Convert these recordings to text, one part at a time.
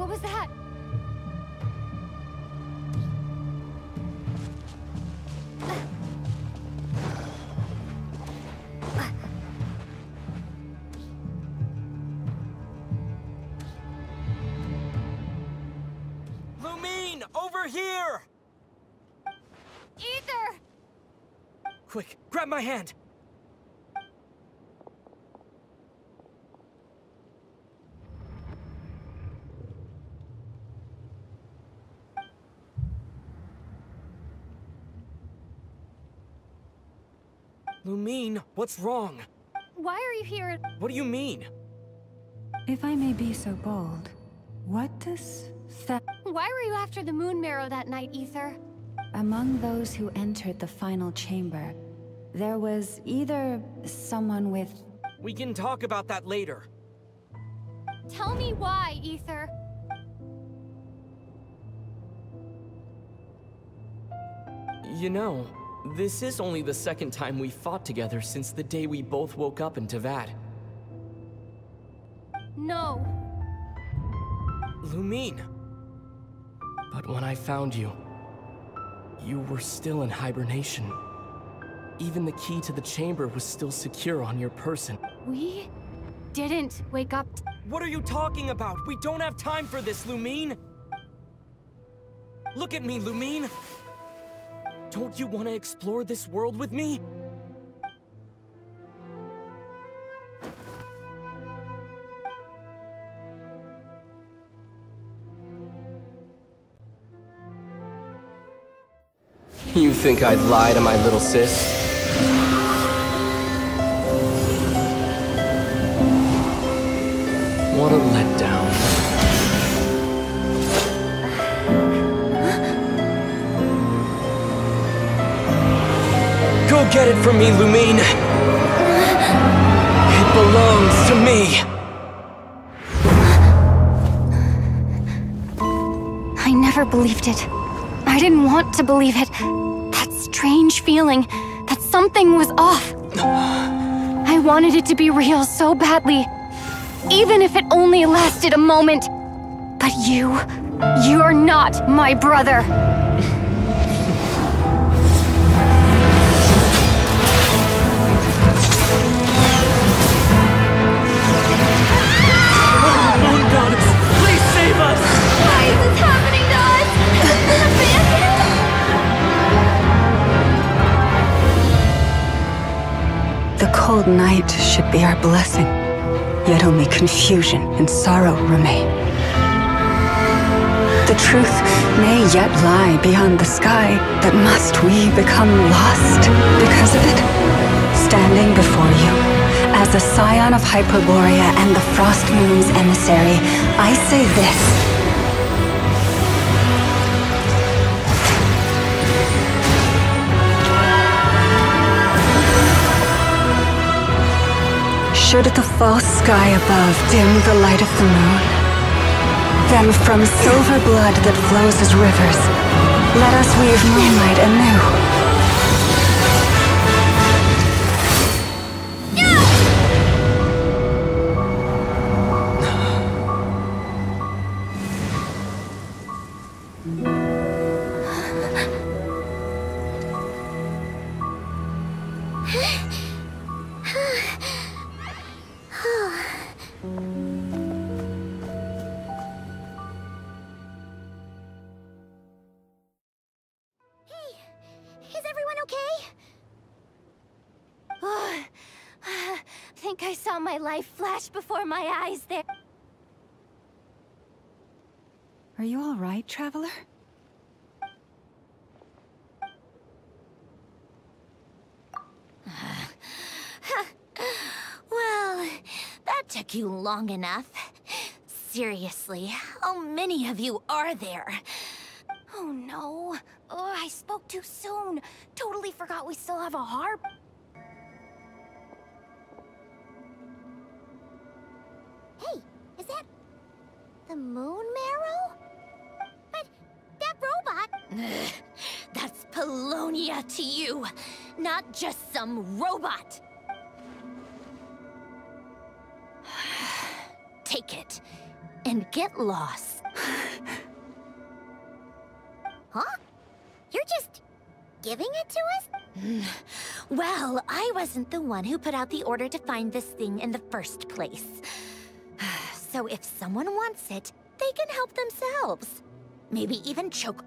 What was that? Lumine, over here! Ether! Quick, grab my hand! Lumine, what's wrong? Why are you here? What do you mean? If I may be so bold, what does that... Why were you after the moon marrow that night, Ether? Among those who entered the final chamber, there was either someone with... We can talk about that later. Tell me why, Ether. You know, this is only the second time we fought together since the day we both woke up in Tavad. No. Lumine. But when I found you, you were still in hibernation. Even the key to the chamber was still secure on your person. We didn't wake up. What are you talking about? We don't have time for this, Lumine! Look at me, Lumine! Don't you want to explore this world with me? You think I'd lie to my little sis? What a letdown. Go get it from me, Lumine! It belongs to me! I never believed it. I didn't want to believe it. That strange feeling that something was off. I wanted it to be real so badly. Even if it only lasted a moment. But you're not my brother. Moon goddess, please save us! Why is this happening to us? The cold night should be our blessing, yet only confusion and sorrow remain. The truth may yet lie beyond the sky, but must we become lost because of it? Standing before you, as a scion of Hyperborea and the Frost Moon's emissary, I say this. Should the false sky above dim the light of the moon, then from silver blood that flows as rivers, let us weave moonlight anew. Is everyone okay? I think I saw my life flash before my eyes there. Are you all right, traveler? Well, that took you long enough. Seriously, how many of you are there? Oh no. Oh, I spoke too soon. Totally forgot we still have a harp. Hey, is that the moon marrow? But that robot... That's Polonia to you, not just some robot. Take it and get lost. giving it to us? Well, I wasn't the one who put out the order to find this thing in the first place. So if someone wants it, they can help themselves. Maybe even choke.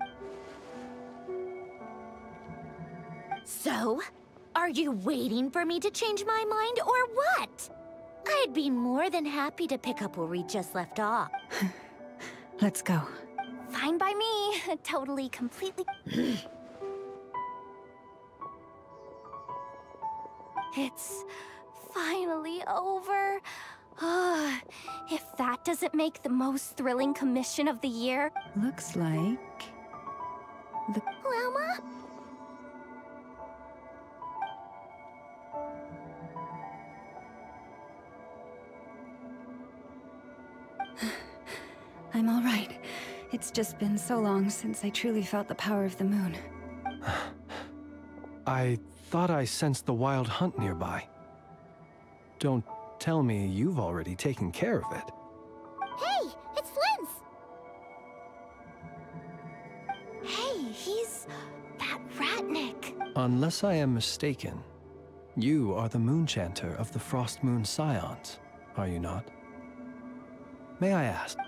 So, are you waiting for me to change my mind or what? I'd be more than happy to pick up where we just left off. Let's go. Fine by me. Totally, completely. It's finally over. If that doesn't make the most thrilling commission of the year. Looks like... Wilma? I'm all right. It's just been so long since I truly felt the power of the moon. I thought I sensed the wild hunt nearby. Don't tell me you've already taken care of it. Hey, it's Flint's! Hey, he's that Ratnik. Unless I am mistaken, you are the Moonchanter of the Frost Moon Scions, are you not? May I ask?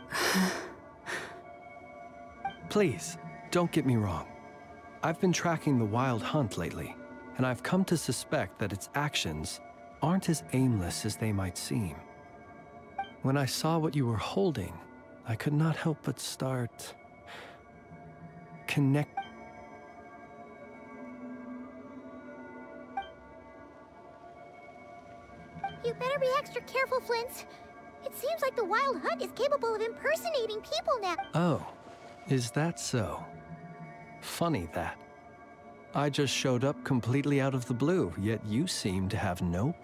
Please, don't get me wrong. I've been tracking the wild hunt lately, and I've come to suspect that its actions aren't as aimless as they might seem. When I saw what you were holding, I could not help but start... connect... You better be extra careful, Flint. It seems like the Wild Hunt is capable of impersonating people now. Oh, is that so? Funny that. I just showed up completely out of the blue, yet you seem to have no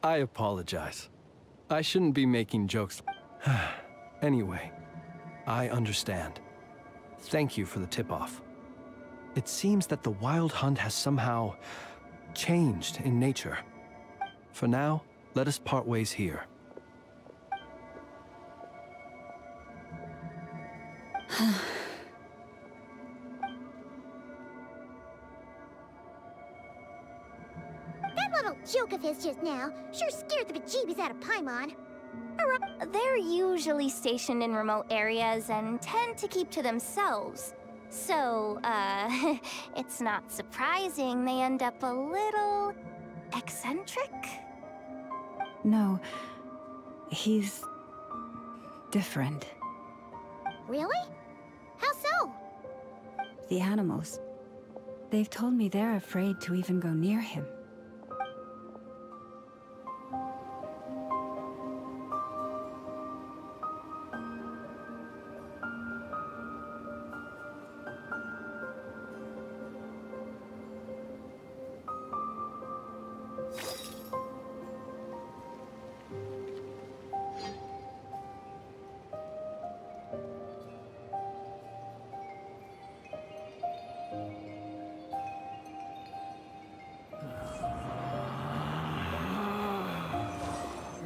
I apologize. I shouldn't be making jokes. Anyway, I understand. Thank you for the tip-off. It seems that the Wild Hunt has somehow changed in nature. For now, let us part ways here. That little joke of his just now sure scared the bejeebies out of Paimon. They're usually stationed in remote areas and tend to keep to themselves. So, it's not surprising they end up a little eccentric. No, he's different. Really? How so? The animals. They've told me they're afraid to even go near him.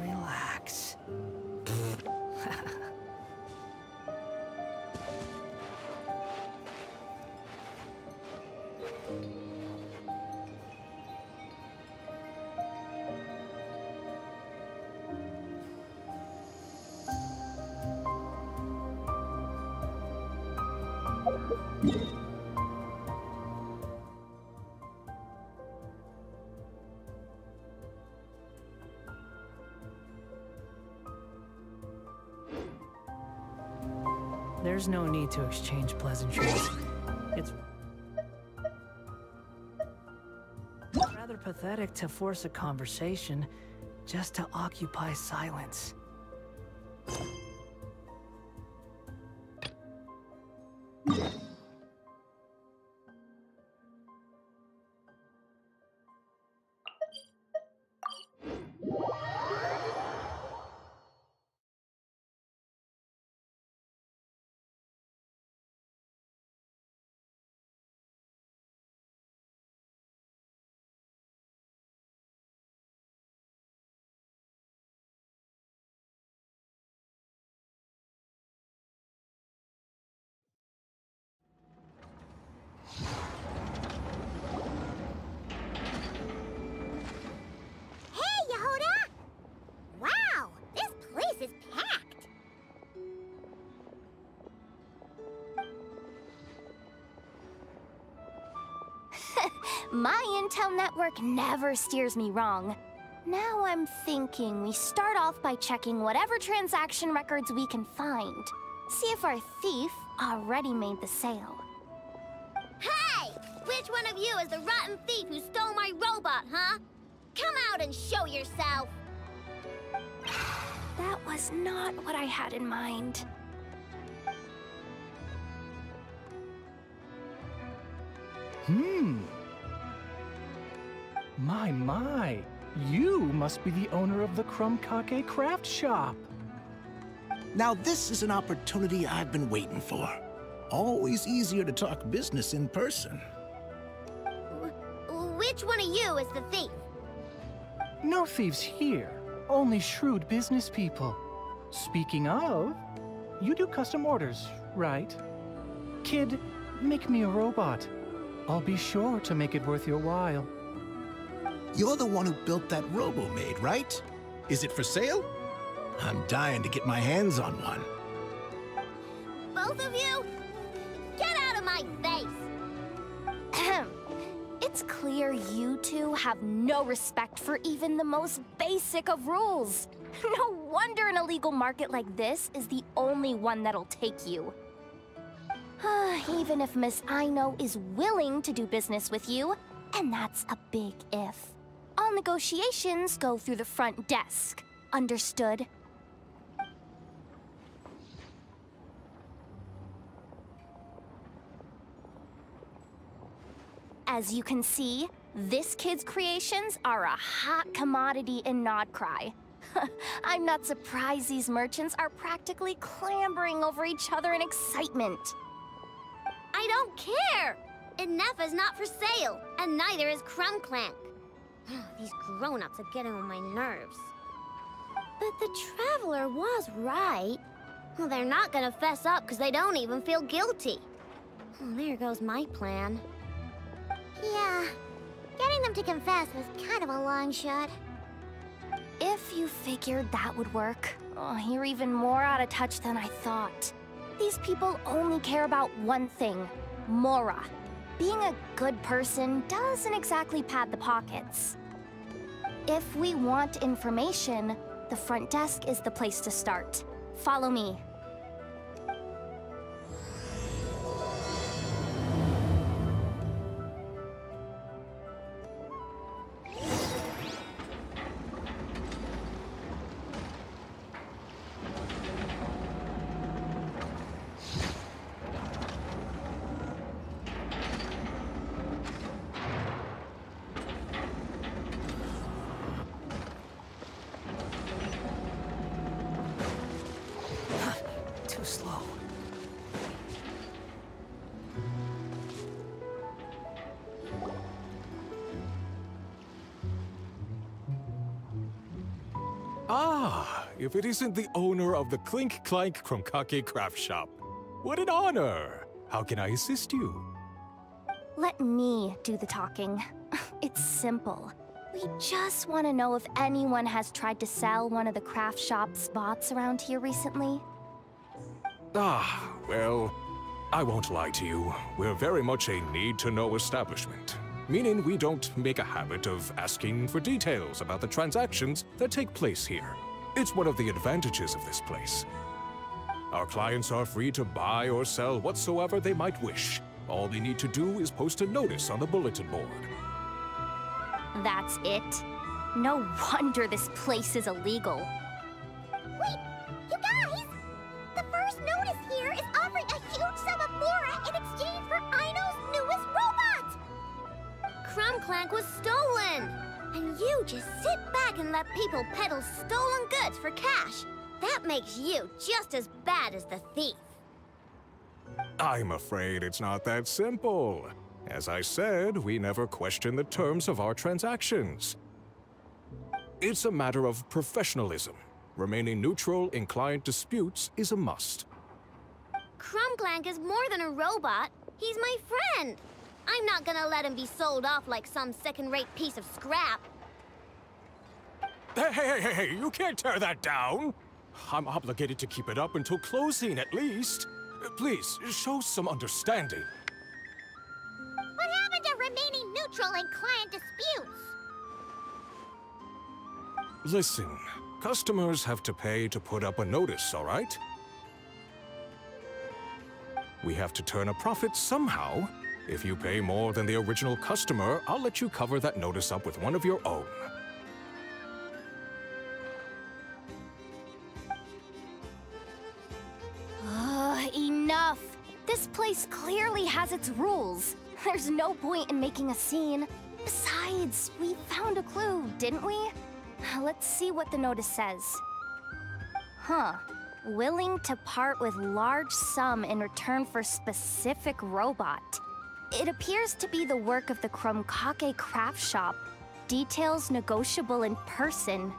Relax. There's no need to exchange pleasantries. It's rather pathetic to force a conversation just to occupy silence. My intel network never steers me wrong. Now I'm thinking we start off by checking whatever transaction records we can find. See if our thief already made the sale. Hey! Which one of you is the rotten thief who stole my robot, huh? Come out and show yourself! That was not what I had in mind. My. You must be the owner of the Kake craft shop. Now this is an opportunity I've been waiting for. Always easier to talk business in person. Which one of you is the thief? No thieves here, only shrewd business people. Speaking of, you do custom orders, right? Kid, make me a robot. I'll be sure to make it worth your while. You're the one who built that robo-maid, right? Is it for sale? I'm dying to get my hands on one. Both of you? Get out of my face! It's clear you two have no respect for even the most basic of rules. No wonder an illegal market like this is the only one that'll take you. Even if Miss Aino is willing to do business with you, and that's a big if. All negotiations go through the front desk. Understood? As you can see, this kid's creations are a hot commodity in KRAI. I'm not surprised these merchants are practically clambering over each other in excitement. I don't care! Enough is not for sale, and neither is Clank. These grown-ups are getting on my nerves. But the Traveler was right. Well, they're not gonna fess up because they don't even feel guilty. Oh, there goes my plan. Yeah, getting them to confess was kind of a long shot. If you figured that would work, you're even more out of touch than I thought. These people only care about one thing, Mora. Being a good person doesn't exactly pad the pockets. If we want information, the front desk is the place to start. Follow me. Too slow. Ah, if it isn't the owner of the Kake craft shop. What an honor! How can I assist you? Let me do the talking. It's simple. We just want to know if anyone has tried to sell one of the craft shop's bots around here recently. Ah, well, I won't lie to you. We're very much a need-to-know establishment. Meaning we don't make a habit of asking for details about the transactions that take place here. It's one of the advantages of this place. Our clients are free to buy or sell whatsoever they might wish. All they need to do is post a notice on the bulletin board. That's it? No wonder this place is illegal. Wait, you guys! The first notice here is offering a huge sum of Mora in exchange for Aino's newest robot! Clank was stolen! And you just sit back and let people peddle stolen goods for cash. That makes you just as bad as the thief. I'm afraid it's not that simple. As I said, we never question the terms of our transactions. It's a matter of professionalism. Remaining neutral in client disputes is a must. Clank is more than a robot. He's my friend. I'm not gonna let him be sold off like some second-rate piece of scrap. Hey, you can't tear that down! I'm obligated to keep it up until closing, at least. Please, show some understanding. What happened to remaining neutral? controlling client disputes. Listen, customers have to pay to put up a notice, all right? We have to turn a profit somehow. If you pay more than the original customer, I'll let you cover that notice up with one of your own. Enough! This place clearly has its rules. There's no point in making a scene. Besides, we found a clue, didn't we? Let's see what the notice says. Huh. Willing to part with large sum in return for specific robot. It appears to be the work of the Krumkake craft shop. Details negotiable in person.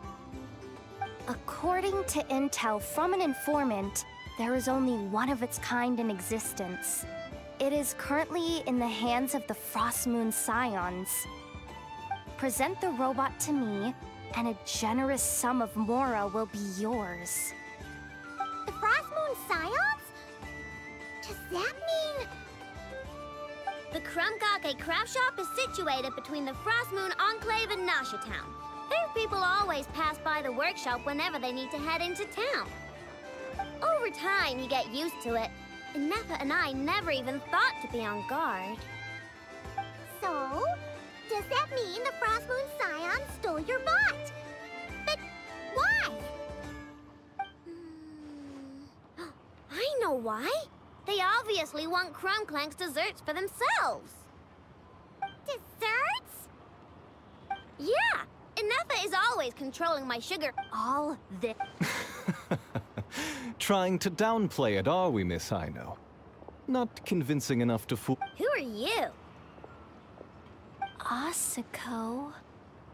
According to intel from an informant, there is only one of its kind in existence. It is currently in the hands of the Frostmoon Scions. Present the robot to me, and a generous sum of Mora will be yours. The Frostmoon Scions? Does that mean... The Krumkake craft shop is situated between the Frostmoon Enclave and Nasha Town. Their people always pass by the workshop whenever they need to head into town. Over time, you get used to it. And Nepha and I never even thought to be on guard. So, does that mean the Frostmoon Scion stole your bot? But why? I know why. They obviously want Krumklank's desserts for themselves. Desserts? Yeah, and Nepha is always controlling my sugar. All this. Trying to downplay it, are we, Miss Aino? Not convincing enough to fool. Who are you? Asako.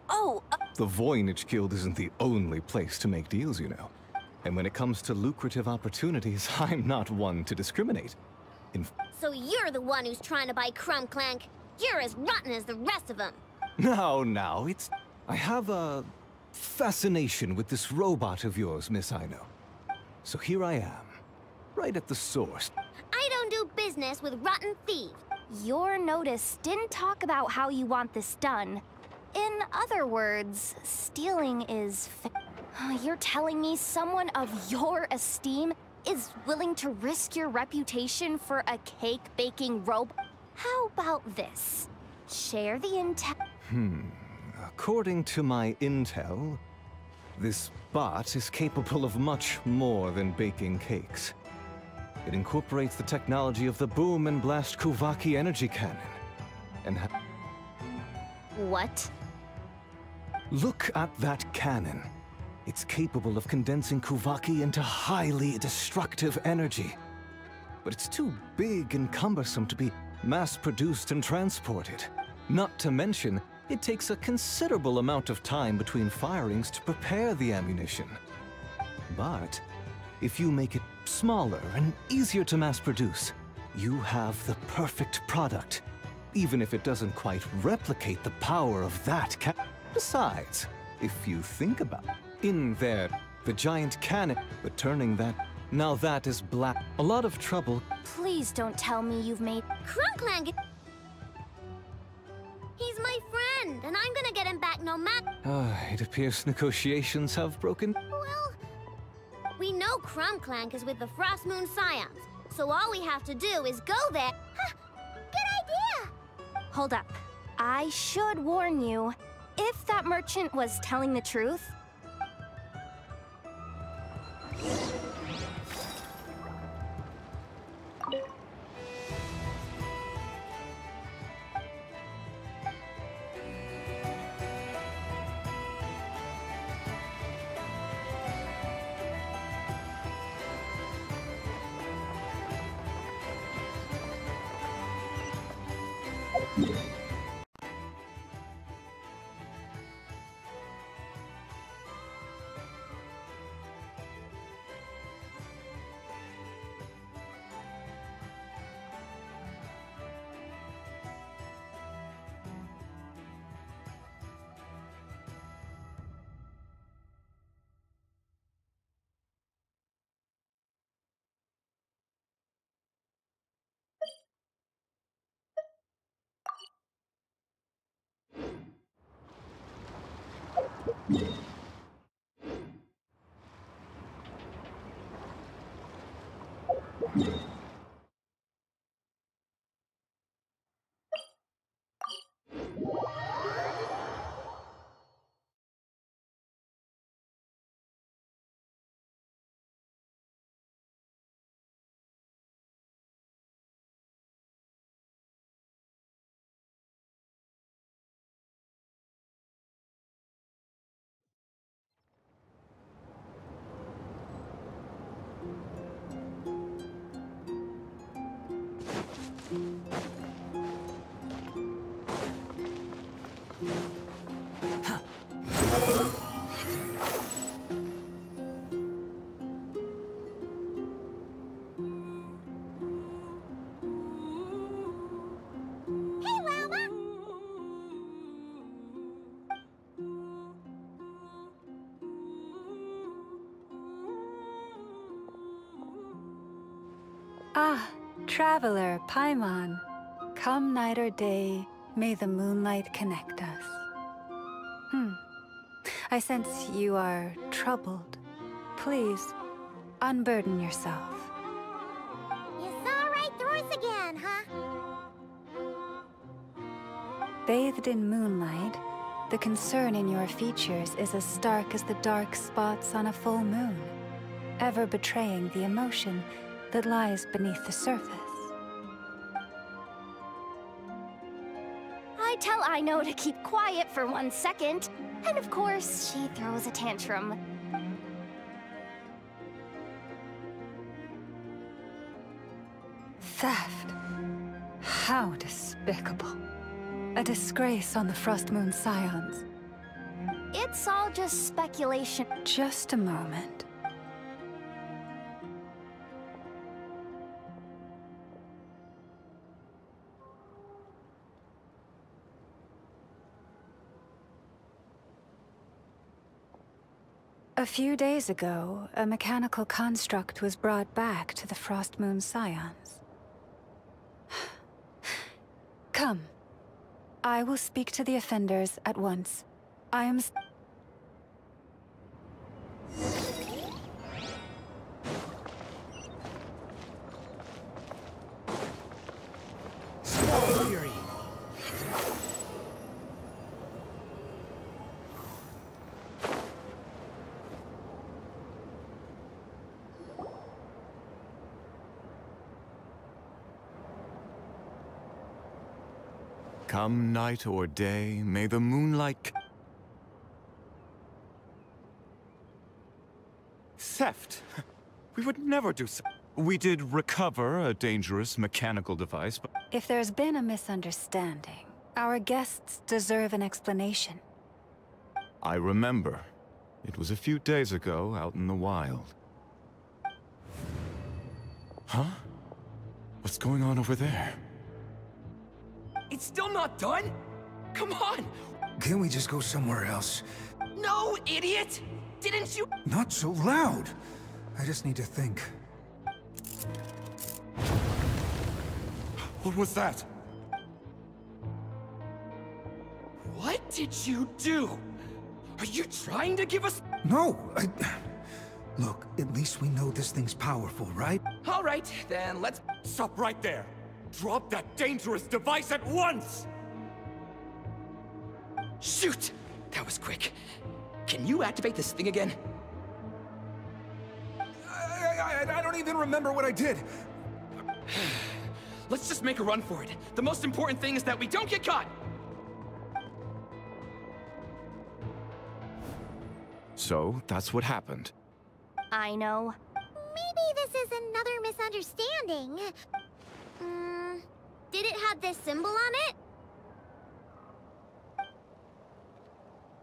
Oh, The Voynich Guild isn't the only place to make deals, you know. And when it comes to lucrative opportunities, I'm not one to discriminate. So you're the one who's trying to buy Krumklank. You're as rotten as the rest of them. Now, I have a fascination with this robot of yours, Miss Aino. So here I am, right at the source. I don't do business with rotten thieves. Your notice didn't talk about how you want this done. In other words, stealing is You're telling me someone of your esteem is willing to risk your reputation for a cake-baking robot? How about this? Share the intel. According to my intel, this bot is capable of much more than baking cakes. It incorporates the technology of the Boom and Blast Kuvaki energy cannon. And What? look at that cannon. It's capable of condensing Kuvaki into highly destructive energy. But it's too big and cumbersome to be mass-produced and transported. Not to mention, it takes a considerable amount of time between firings to prepare the ammunition. But if you make it smaller and easier to mass-produce, you have the perfect product, even if it doesn't quite replicate the power of that Besides, if you think about it, in there, the giant cannon, but turning that, now that is black. A lot of trouble. Please don't tell me you've made... Krumklank! He's my friend, and I'm gonna get him back no matter... It appears negotiations have broken. Well, we know Krumklank is with the Frostmoon Scions, so all we have to do is go there. Huh, good idea! Hold up. I should warn you, if that merchant was telling the truth... Ah, traveler, Paimon. Come night or day, may the moonlight connect us. I sense you are troubled. Please, unburden yourself. You saw right through us again, huh? Bathed in moonlight, the concern in your features is as stark as the dark spots on a full moon, ever betraying the emotion that lies beneath the surface. I tell Aino to keep quiet for 1 second, and of course, she throws a tantrum. Theft. How despicable. A disgrace on the Frost Moon Scions. It's all just speculation. Just a moment. A few days ago, a mechanical construct was brought back to the Frost Moon Scions. Come. I will speak to the offenders at once. I am... Fury. Come night or day, may the moonlight... Theft? We would never do so. We did recover a dangerous mechanical device, but... If there's been a misunderstanding, our guests deserve an explanation. I remember. It was a few days ago out in the wild. Huh? What's going on over there? It's still not done? Come on! Can't we just go somewhere else? No, idiot! Didn't you— Not so loud! I just need to think. What was that? What did you do? Are you trying to give us— No! Look, at least we know this thing's powerful, right? All right, then let's— Stop right there! Drop that dangerous device at once! Shoot! That was quick. Can you activate this thing again? I don't even remember what I did. Let's just make a run for it. The most important thing is that we don't get caught! So, that's what happened. I know. Maybe this is another misunderstanding. Did it have this symbol on it?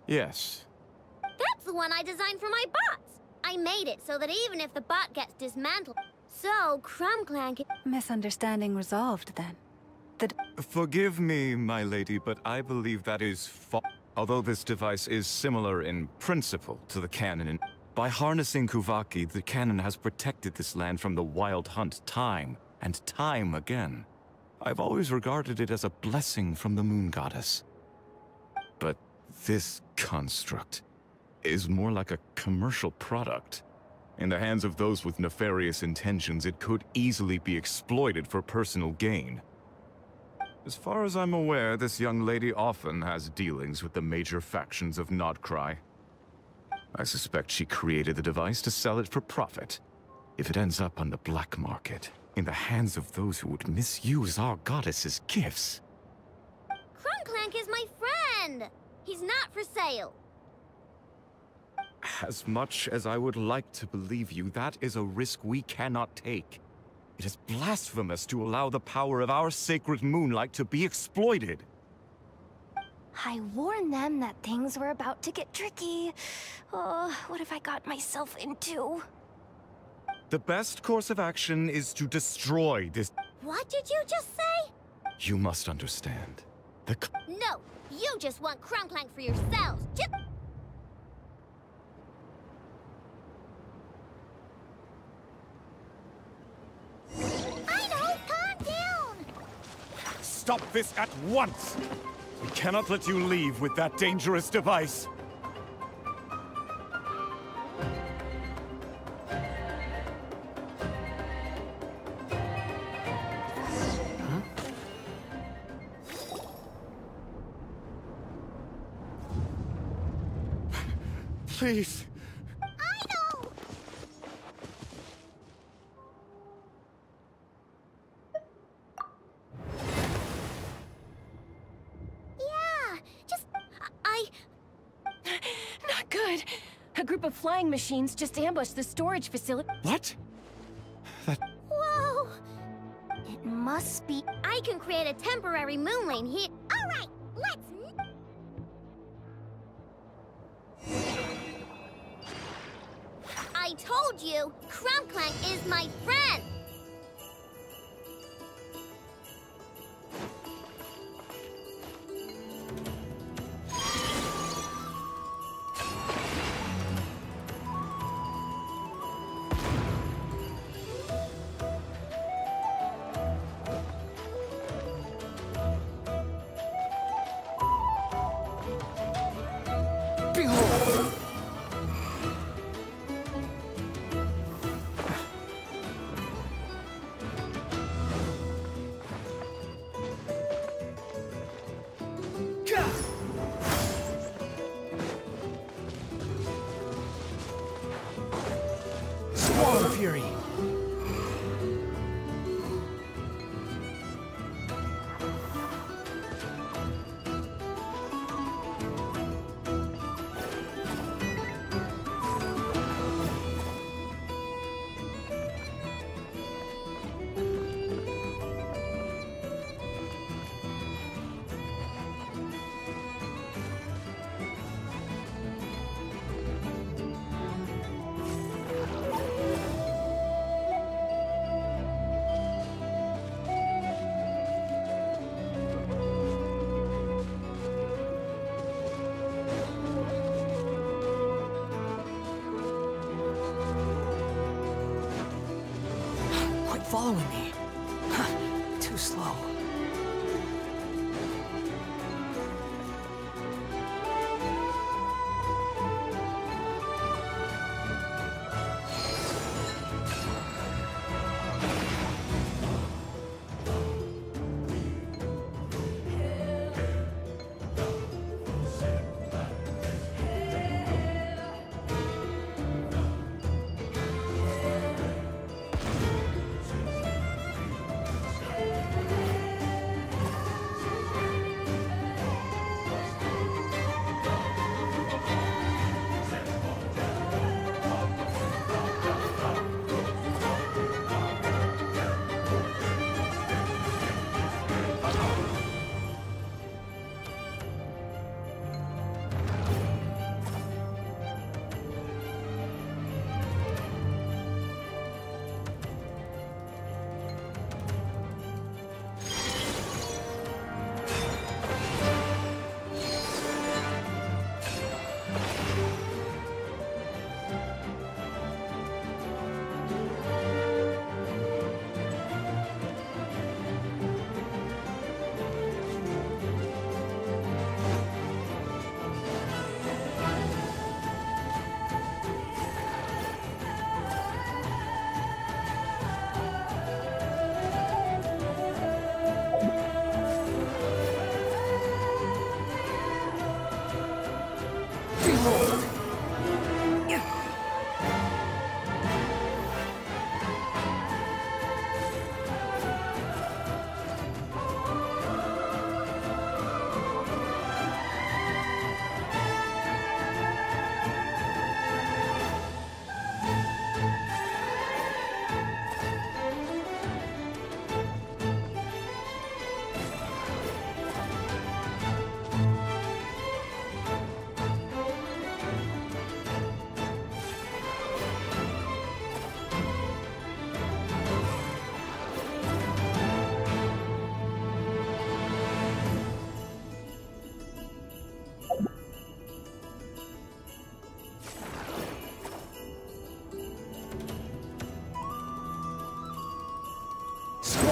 Yes. That's the one I designed for my bots. I made it so that even if the bot gets dismantled, so Crumb Clan can— Misunderstanding resolved, then. Forgive me, my lady, but I believe that is although this device is similar in principle to the cannon, by harnessing Kuvaki, the cannon has protected this land from the wild hunt time and time again. I've always regarded it as a blessing from the moon goddess. But this construct is more like a commercial product. In the hands of those with nefarious intentions, it could easily be exploited for personal gain. As far as I'm aware, this young lady often has dealings with the major factions of KRAI. I suspect she created the device to sell it for profit. If it ends up on the black market, in the hands of those who would misuse our goddess's gifts... Crunklank is my friend! He's not for sale. As much as I would like to believe you, that is a risk we cannot take. It is blasphemous to allow the power of our sacred moonlight to be exploited. I warned them that things were about to get tricky. Oh, what have I got myself into? The best course of action is to destroy this... What did you just say? You must understand. No! You just want Crunklank for yourselves! I know! Calm down! Stop this at once! We cannot let you leave with that dangerous device. Please. I know! Yeah, just... Not good. A group of flying machines just ambushed the storage facility. What? Whoa! It must be... I can create a temporary moon lane here. Alright, let's... I told you, Crunklank is my friend! Fury. Following me. Too slow.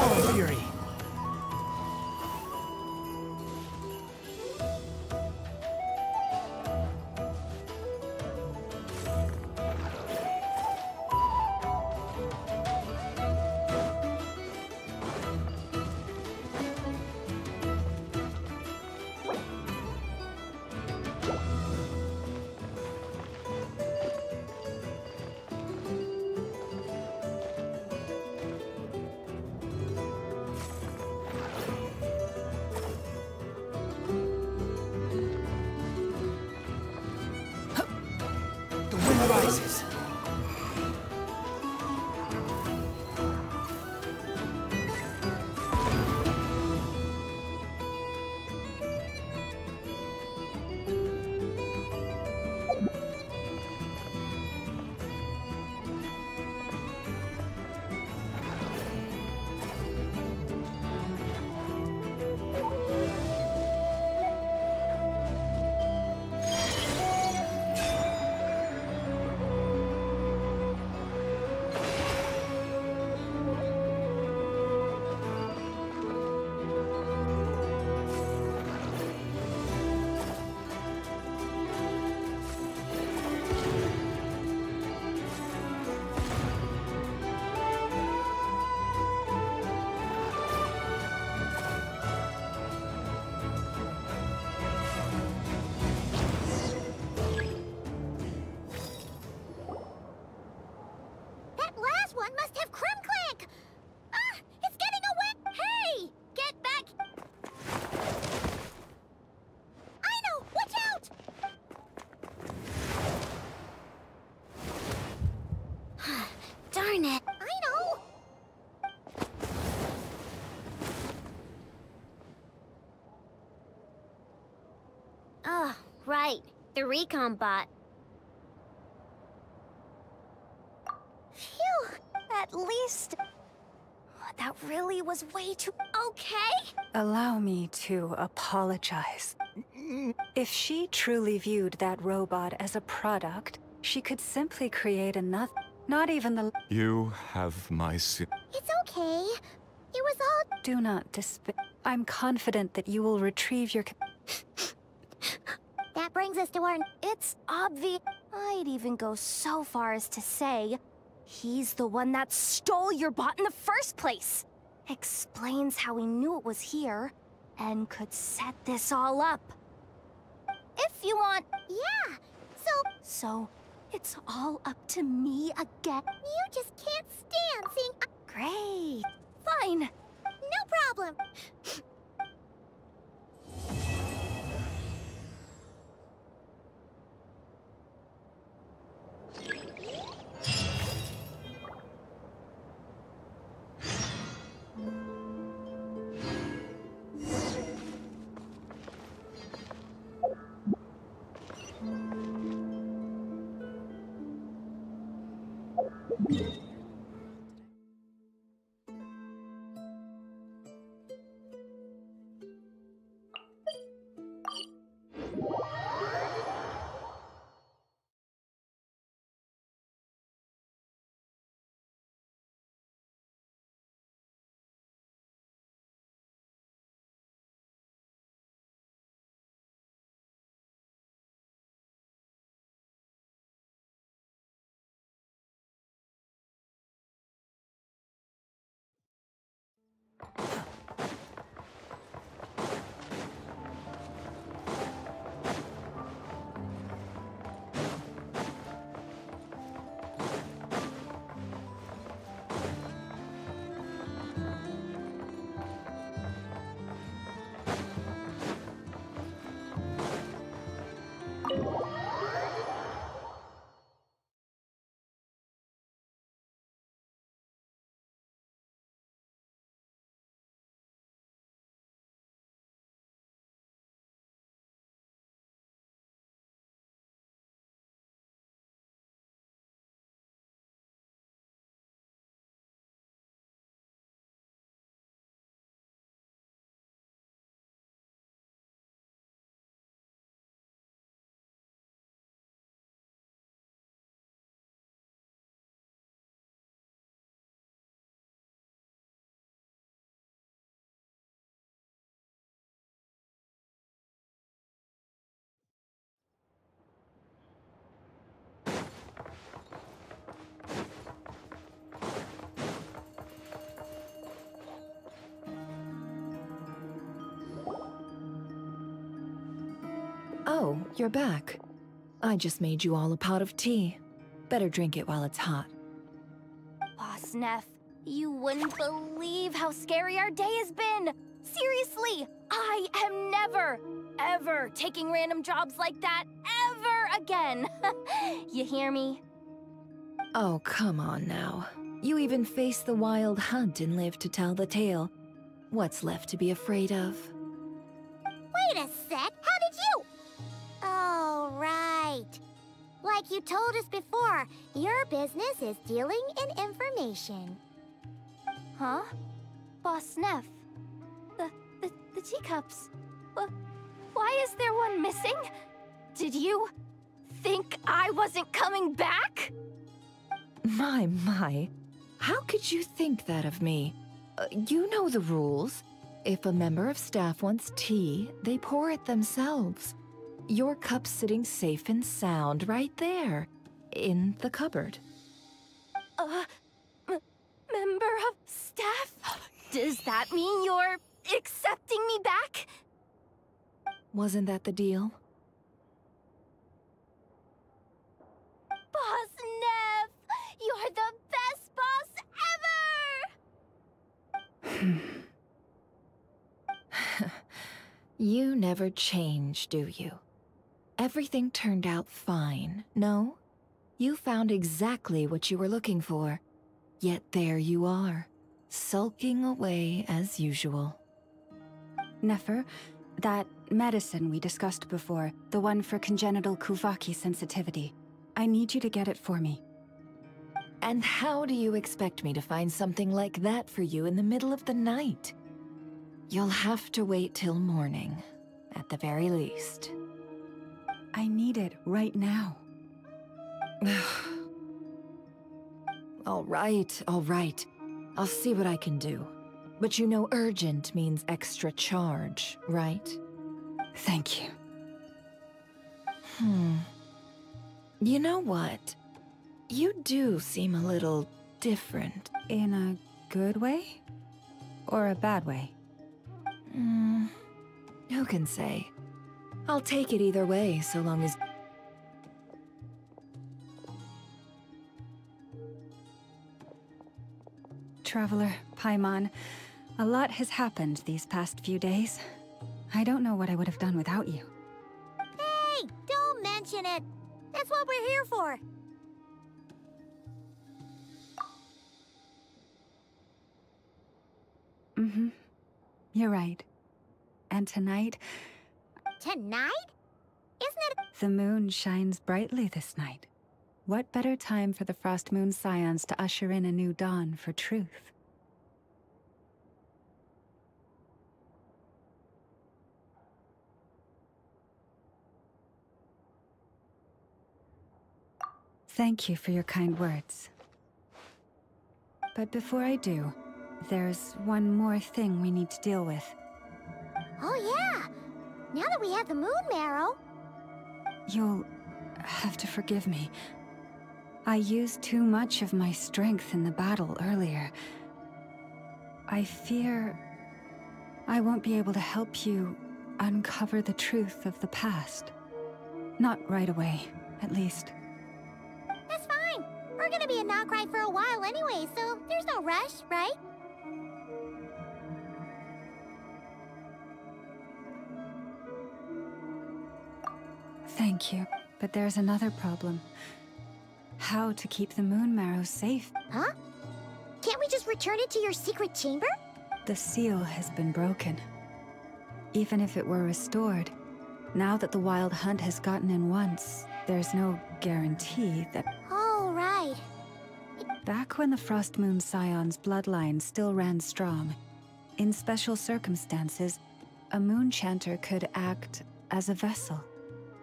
Power Fury. The wind rises. That last one must have Crimclank! Ah! It's getting away! Hey! Get back! I know! Watch out! Darn it! I know! Oh, right. The recon bot. Phew! At least... That really was way too... Okay? Allow me to apologize. If she truly viewed that robot as a product, she could simply create another. Not even the... You have my It's okay. It was all... Do not despair. I'm confident that you will retrieve your... That brings us to our... It's obvious. I'd even go so far as to say... He's the one that stole your bot in the first place! Explains how he knew it was here, and could set this all up. If you want... Yeah, So, it's all up to me again. You just can't stand seeing... Great. Fine. No problem. Oh, you're back. I just made you all a pot of tea. Better drink it while it's hot. Boss Neff, you wouldn't believe how scary our day has been. Seriously, I am never, ever taking random jobs like that ever again. You hear me? Oh, come on now. You even faced the wild hunt and lived to tell the tale. What's left to be afraid of? Wait a sec, how did you? Oh, right. Like you told us before, your business is dealing in information. Huh? Boss Neff, the teacups. Why is there one missing? Did you think I wasn't coming back? My. How could you think that of me? You know the rules. If a member of staff wants tea, they pour it themselves. Your cup's sitting safe and sound right there, in the cupboard. Member of staff? Does that mean you're accepting me back? Wasn't that the deal? Boss Neff, you're the best boss ever! You never change, do you? Everything turned out fine, no? You found exactly what you were looking for. Yet there you are, sulking away as usual. Nefer, that medicine we discussed before, the one for congenital Kuvaki sensitivity, I need you to get it for me. And how do you expect me to find something like that for you in the middle of the night? You'll have to wait till morning, at the very least. I need it right now. All right. I'll see what I can do. But you know urgent means extra charge, right? Thank you. You know what? You do seem a little different. In a good way? Or a bad way? Who can say? I'll take it either way, so long as... Traveler, Paimon, a lot has happened these past few days. I don't know what I would have done without you. Hey, don't mention it. That's what we're here for. You're right. And tonight... Tonight? Isn't it... The moon shines brightly this night. What better time for the Frost Moon Scions to usher in a new dawn for truth? Thank you for your kind words. But before I do, there's one more thing we need to deal with. Oh yeah! Now that we have the moon marrow... You'll have to forgive me. I used too much of my strength in the battle earlier. I fear I won't be able to help you uncover the truth of the past. Not right away, at least. That's fine. We're gonna be in KRAI for a while anyway, so there's no rush, right? Thank you, but there's another problem. How to keep the moon marrow safe? Huh? Can't we just return it to your secret chamber? The seal has been broken. Even if it were restored, now that the wild hunt has gotten in once, there's no guarantee that... Oh, right. Back when the Frost Moon Scion's bloodline still ran strong, in special circumstances, a moon chanter could act as a vessel,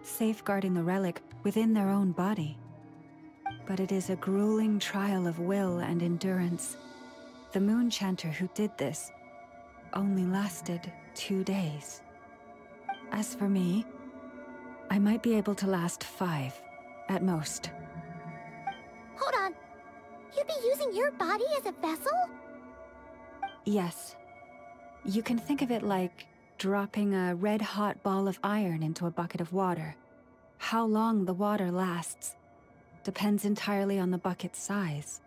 safeguarding the relic within their own body. But it is a grueling trial of will and endurance. The moon chanter who did this only lasted 2 days. As for me, I might be able to last 5, at most. Hold on. You'd be using your body as a vessel? Yes. You can think of it like dropping a red-hot ball of iron into a bucket of water. How long the water lasts depends entirely on the bucket's size.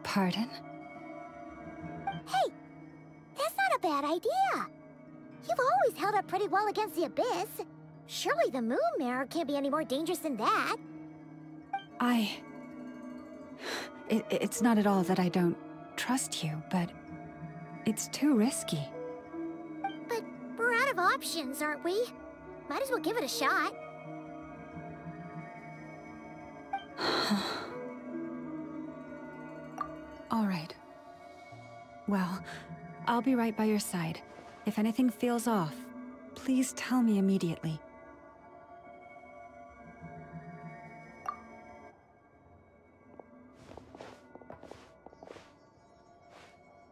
Pardon? Hey, that's not a bad idea. You've always held up pretty well against the abyss. Surely the moon mirror can't be any more dangerous than that. It's not at all that I don't trust you, but it's too risky. But we're out of options, aren't we? Might as well give it a shot. All right. Well, I'll be right by your side. If anything feels off, please tell me immediately.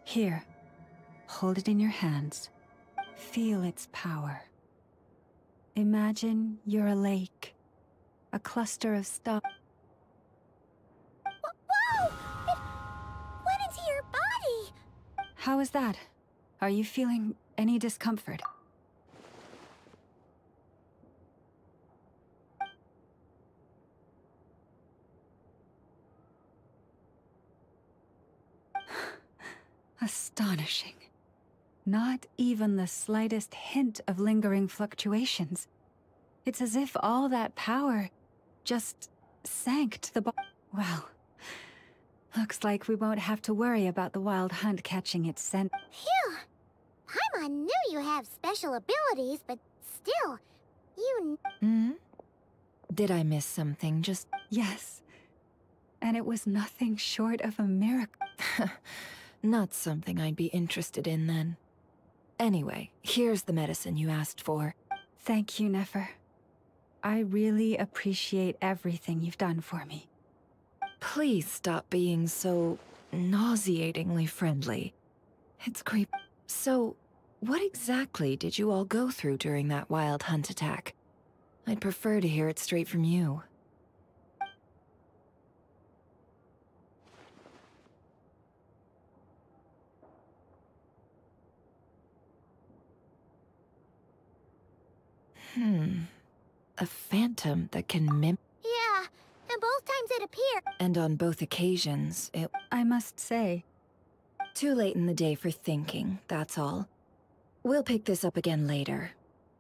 Here, hold it in your hands. Feel its power. Imagine you're a lake, a cluster of stars. Whoa! It went into your body! How is that? Are you feeling any discomfort? Astonishing. Not even the slightest hint of lingering fluctuations. It's as if all that power just sank to the Well, looks like we won't have to worry about the wild hunt catching its scent. Phew! Paimon knew you have special abilities, but still, you... Did I miss something? Just... Yes. And it was nothing short of a miracle. Not something I'd be interested in, then. Anyway, here's the medicine you asked for. Thank you, Nefer. I really appreciate everything you've done for me. Please stop being so nauseatingly friendly. It's creepy. So, what exactly did you all go through during that wild hunt attack? I'd prefer to hear it straight from you. A phantom that can mimic... Yeah, and both times it appeared. And on both occasions, it... I must say... Too late in the day for thinking, that's all. We'll pick this up again later.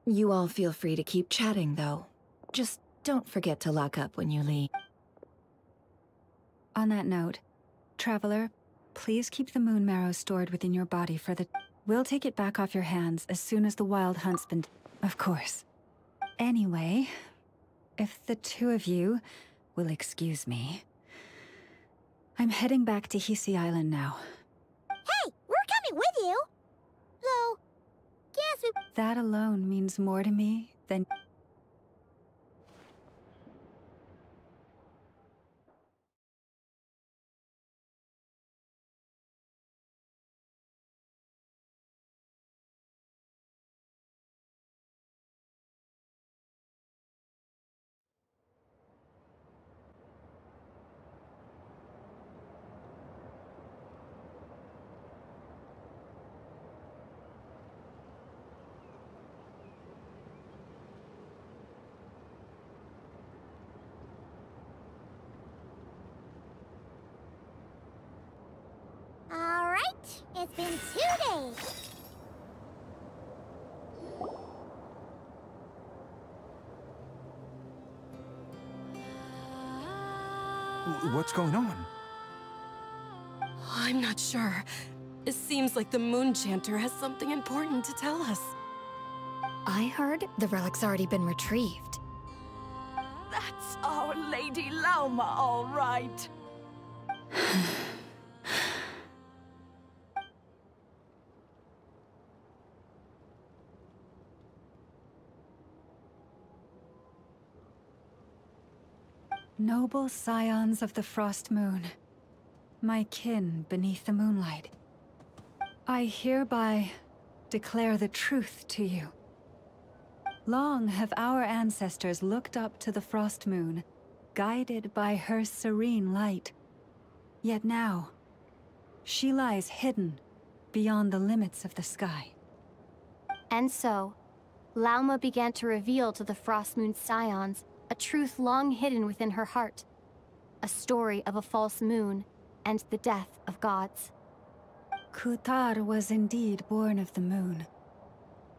You all feel free to keep chatting, though. Just don't forget to lock up when you leave. On that note, Traveler, please keep the moon marrow stored within your body for the... We'll take it back off your hands as soon as the wild hunt's been... Of course. Anyway, if the two of you will excuse me, I'm heading back to Hisi Island now. Hey, we're coming with you! Though, guess we... That alone means more to me than... Alright, it's been 2 days. What's going on? I'm not sure. It seems like the Moon Chanter has something important to tell us. I heard the relic's already been retrieved. That's Our Lady Lauma, all right. Noble scions of the Frost Moon, my kin beneath the moonlight, I hereby declare the truth to you. Long have our ancestors looked up to the Frost Moon, guided by her serene light. Yet now, she lies hidden beyond the limits of the sky. And so, Lauma began to reveal to the Frost Moon's scions a truth long hidden within her heart. A story of a false moon and the death of gods. Kutar was indeed born of the moon.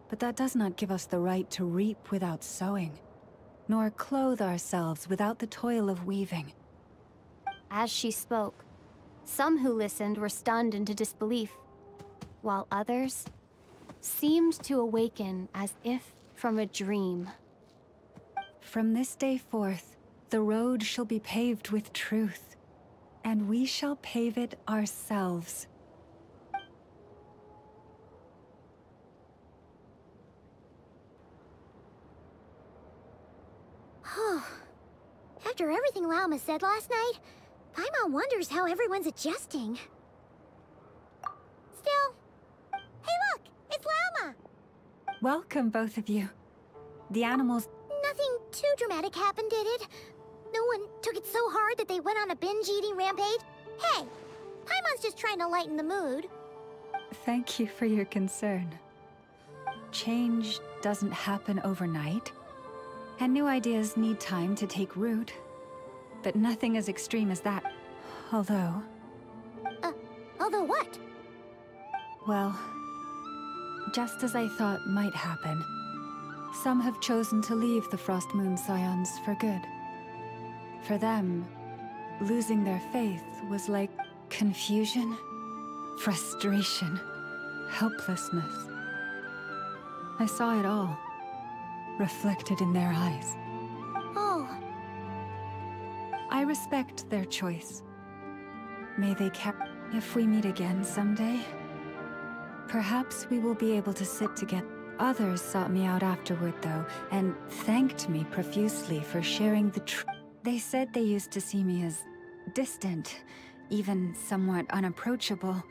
But that does not give us the right to reap without sowing, nor clothe ourselves without the toil of weaving. As she spoke, some who listened were stunned into disbelief, while others seemed to awaken as if from a dream. From this day forth, the road shall be paved with truth, and we shall pave it ourselves. After everything Lauma said last night, Paimon wonders how everyone's adjusting. Still, hey look, it's Lauma! Welcome, both of you. The animals... Nothing too dramatic happened, did it? No one took it so hard that they went on a binge-eating rampage? Hey, Paimon's just trying to lighten the mood. Thank you for your concern. Change doesn't happen overnight, and new ideas need time to take root. But nothing as extreme as that. Although... Although what? Well, just as I thought might happen, some have chosen to leave the Frost Moon Scions for good. For them, losing their faith was like confusion, frustration, helplessness. I saw it all, reflected in their eyes. Oh. I respect their choice. May they if we meet again someday, perhaps we will be able to sit together. Others sought me out afterward, though, and thanked me profusely for sharing the truth. They said they used to see me as distant, even somewhat unapproachable,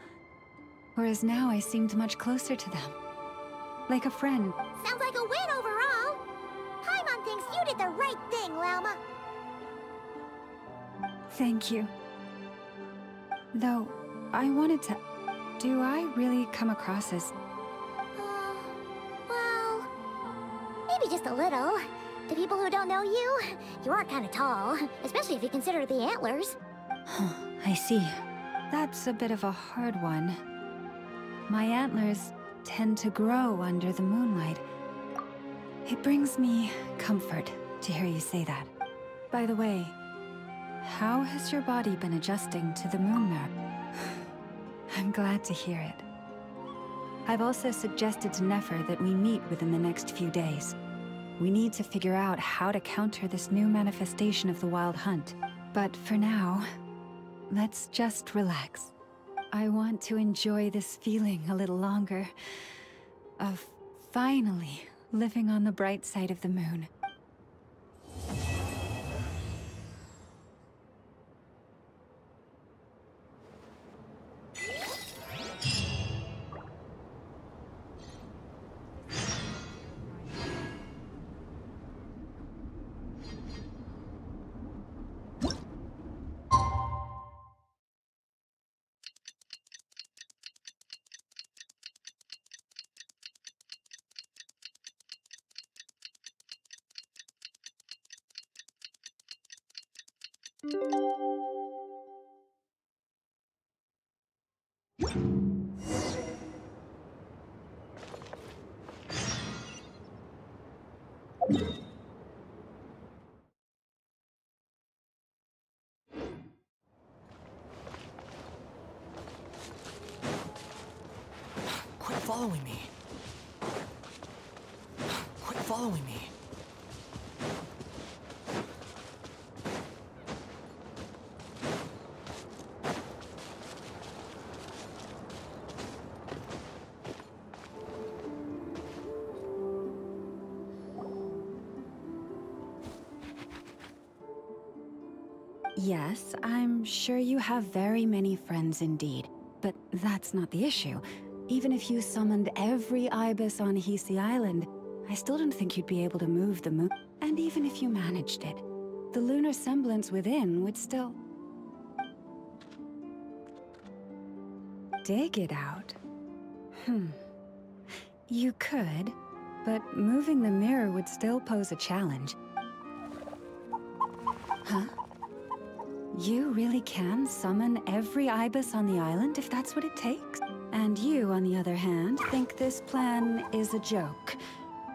whereas now I seemed much closer to them. Like a friend. Sounds like a win overall! Paimon thinks you did the right thing, Lauma. Thank you. Though, I wanted to... Do I really come across as... Well... maybe just a little. To people who don't know you, you are kind of tall, especially if you consider the antlers. I see. That's a bit of a hard one. My antlers tend to grow under the moonlight. It brings me comfort to hear you say that. By the way, how has your body been adjusting to the moon map? I'm glad to hear it. I've also suggested to Nefer that we meet within the next few days. We need to figure out how to counter this new manifestation of the Wild Hunt. But for now, let's just relax. I want to enjoy this feeling a little longer, of finally living on the bright side of the moon. Quit following me. Quit following me. Yes, I'm sure you have very many friends indeed, but that's not the issue. Even if you summoned every ibis on Hisi Island, I still don't think you'd be able to move the moon. And even if you managed it, the lunar semblance within would still... dig it out. You could, but moving the mirror would still pose a challenge. Huh? You really can summon every ibis on the island if that's what it takes? And you, on the other hand, think this plan is a joke,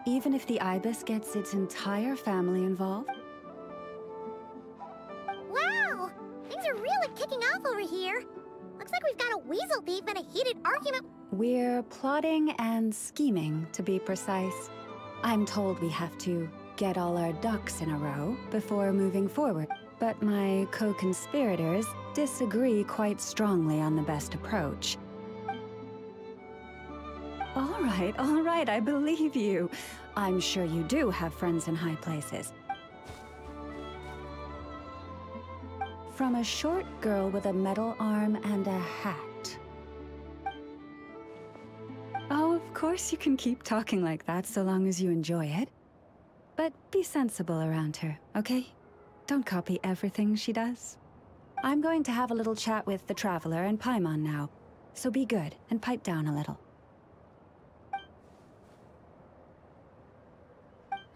even if the ibis gets its entire family involved? Wow! Things are really kicking off over here. Looks like we've got a weasel thief and a heated argument. We're plotting and scheming, to be precise. I'm told we have to get all our ducks in a row before moving forward. But my co-conspirators disagree quite strongly on the best approach. All right, I believe you. I'm sure you do have friends in high places. From a short girl with a metal arm and a hat. Oh, of course you can keep talking like that so long as you enjoy it. But be sensible around her, okay? Don't copy everything she does. I'm going to have a little chat with the Traveler and Paimon now, so be good and pipe down a little.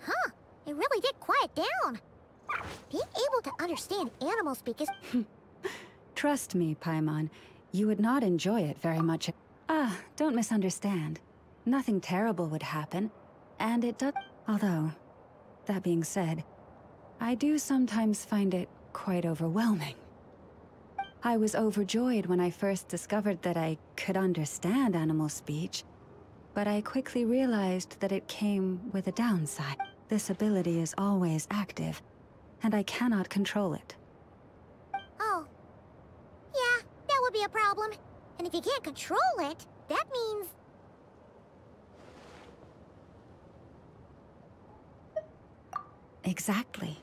Huh, it really did quiet down. Being able to understand animal speak is... Trust me, Paimon, you would not enjoy it very much. Don't misunderstand. Nothing terrible would happen, and it does... Although, that being said, I do sometimes find it quite overwhelming. I was overjoyed when I first discovered that I could understand animal speech, but I quickly realized that it came with a downside. This ability is always active, and I cannot control it. Oh. Yeah, that would be a problem. And if you can't control it, that means... Exactly.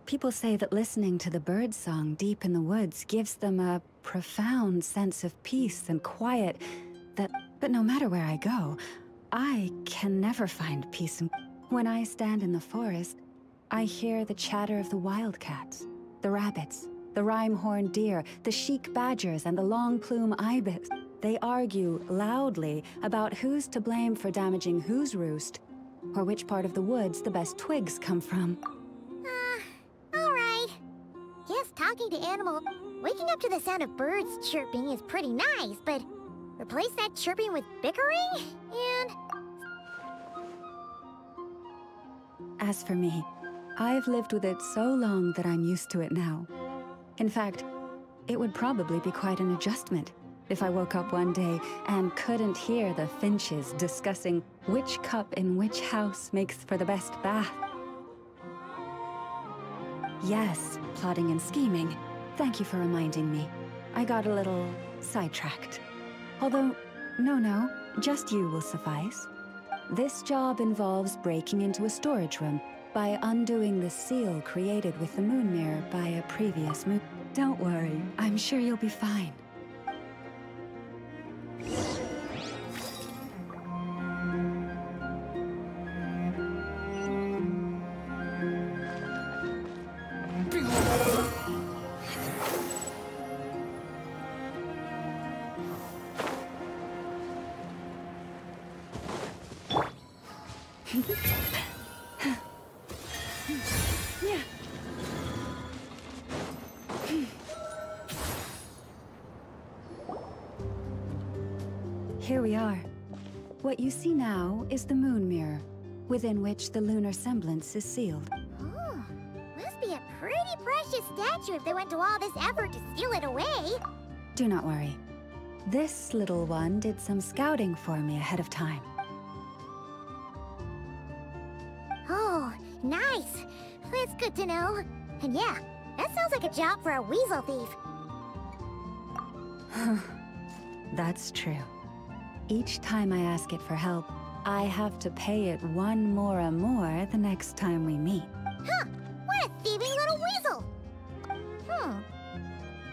People say that listening to the bird song deep in the woods gives them a profound sense of peace and quiet but no matter where I go, I can never find peace. When I stand in the forest, I hear the chatter of the wildcats, the rabbits, the rhyme-horned deer, the chic badgers, and the long-plume ibis. They argue loudly about who's to blame for damaging whose roost, or which part of the woods the best twigs come from. Alright. Yes, talking to animals, waking up to the sound of birds chirping is pretty nice, but replace that chirping with bickering, and... As for me, I've lived with it so long that I'm used to it now. In fact, it would probably be quite an adjustment if I woke up one day and couldn't hear the finches discussing which cup in which house makes for the best bath. Yes, plotting and scheming. Thank you for reminding me. I got a little sidetracked. Although, no, just you will suffice. This job involves breaking into a storage room by undoing the seal created with the moon mirror by a previous moon. Don't worry, I'm sure you'll be fine. Here we are. What you see now is the moon mirror, within which the lunar semblance is sealed. Oh, must be a pretty precious statue if they went to all this effort to steal it away. Do not worry. This little one did some scouting for me ahead of time. Oh, nice. That's good to know. And yeah, that sounds like a job for a weasel thief. That's true. Each time I ask it for help, I have to pay it one more the next time we meet. Huh, what a thieving little weasel!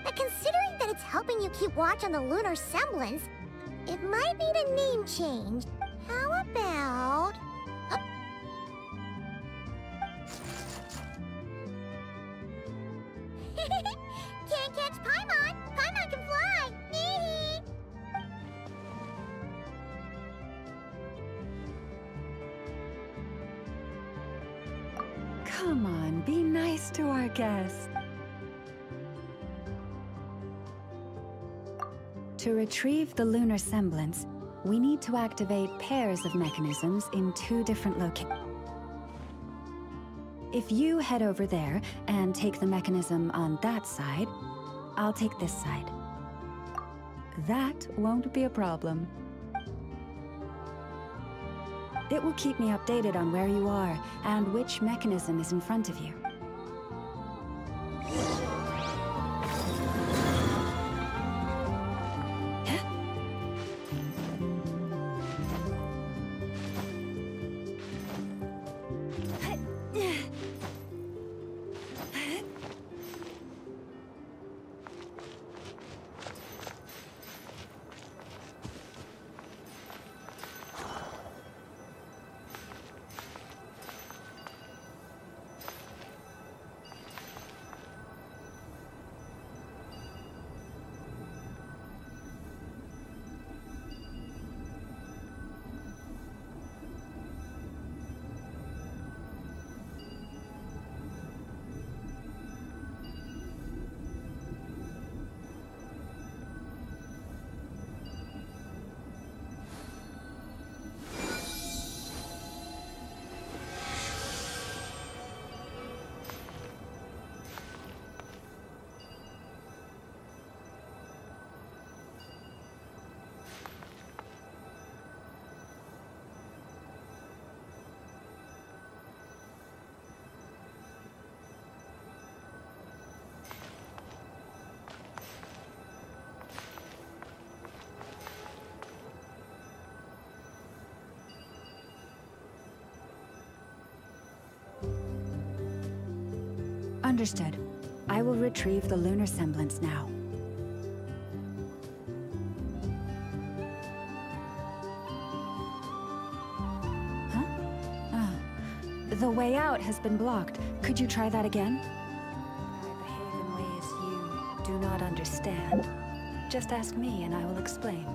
But considering that it's helping you keep watch on the lunar semblance, it might need a name change. How about... a Come on, be nice to our guest. To retrieve the lunar semblance, we need to activate pairs of mechanisms in 2 different locations. If you head over there and take the mechanism on that side, I'll take this side. That won't be a problem. It will keep me updated on where you are and which mechanism is in front of you. Understood. I will retrieve the lunar semblance now. Huh? Ah. The way out has been blocked. Could you try that again? I behave in ways you do not understand. Just ask me and I will explain.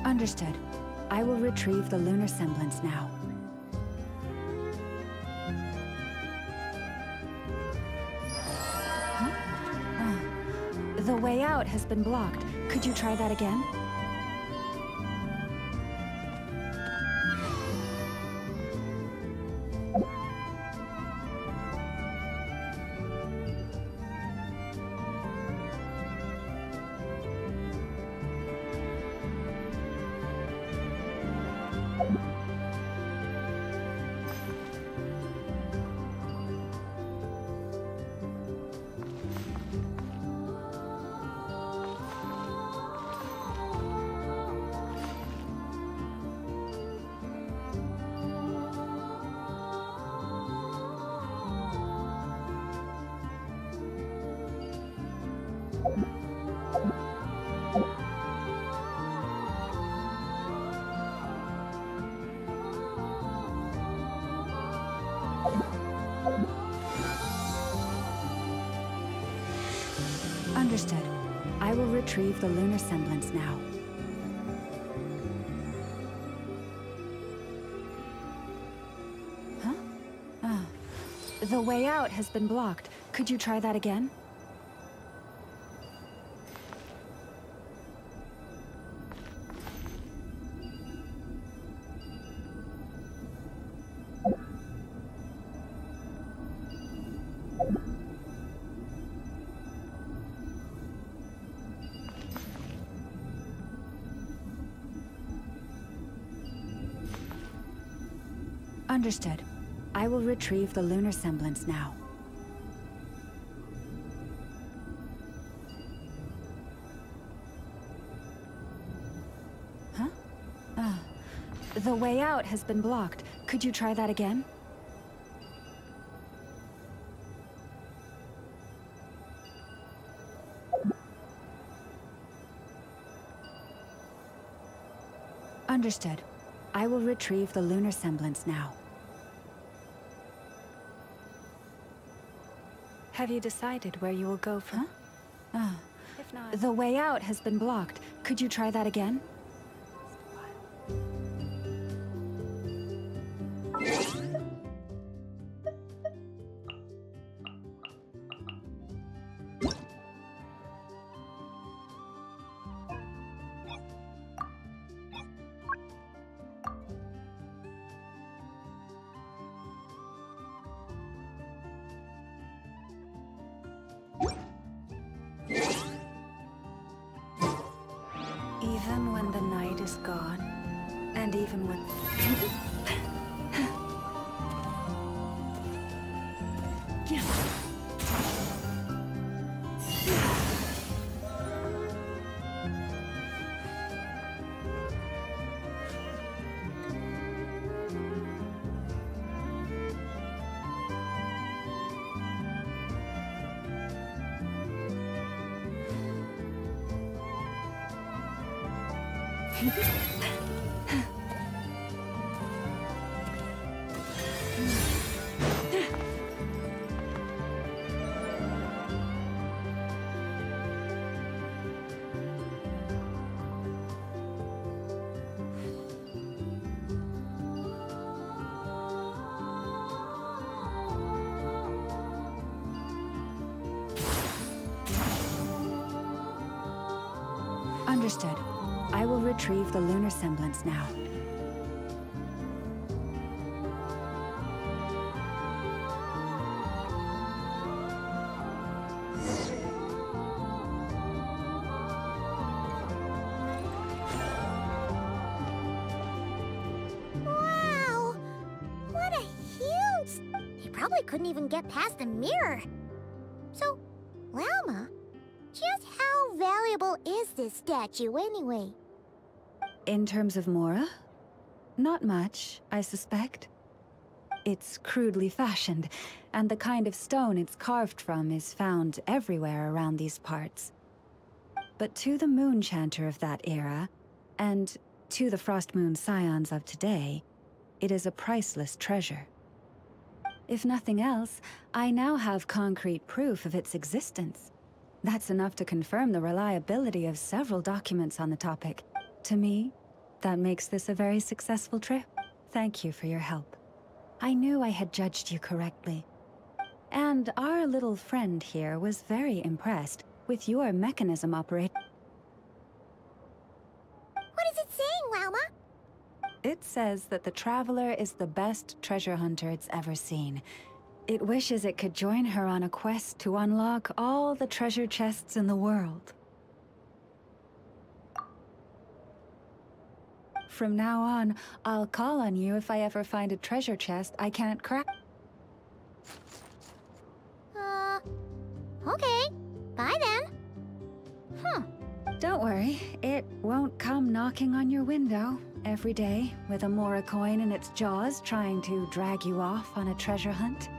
Understood. I will retrieve the lunar semblance now. Huh? Ah. The way out has been blocked. Could you try that again? Understood. I will retrieve the lunar semblance now. Huh? Ah. The way out has been blocked. Could you try that again? Understood. I will retrieve the lunar semblance now. Huh? Ah. The way out has been blocked. Could you try that again? Understood. I will retrieve the lunar semblance now. Have you decided where you will go from? Huh? If not... The way out has been blocked. Could you try that again? Even when the night is gone, and even when... Understood. I will retrieve the lunar semblance now. Wow! What a huge... He probably couldn't even get past the mirror. So, Llama, just how valuable is this statue anyway? In terms of Mora? Not much, I suspect. It's crudely fashioned, and the kind of stone it's carved from is found everywhere around these parts. But to the Moon Chanter of that era, and to the Frost Moon Scions of today, it is a priceless treasure. If nothing else, I now have concrete proof of its existence. That's enough to confirm the reliability of several documents on the topic. To me, that makes this a very successful trip. Thank you for your help. I knew I had judged you correctly. And our little friend here was very impressed with your mechanism operate. What is it saying, Llama? It says that the Traveler is the best treasure hunter it's ever seen. It wishes it could join her on a quest to unlock all the treasure chests in the world. From now on, I'll call on you if I ever find a treasure chest I can't crack. Okay. Bye then. Don't worry, it won't come knocking on your window every day with a Mora coin in its jaws trying to drag you off on a treasure hunt.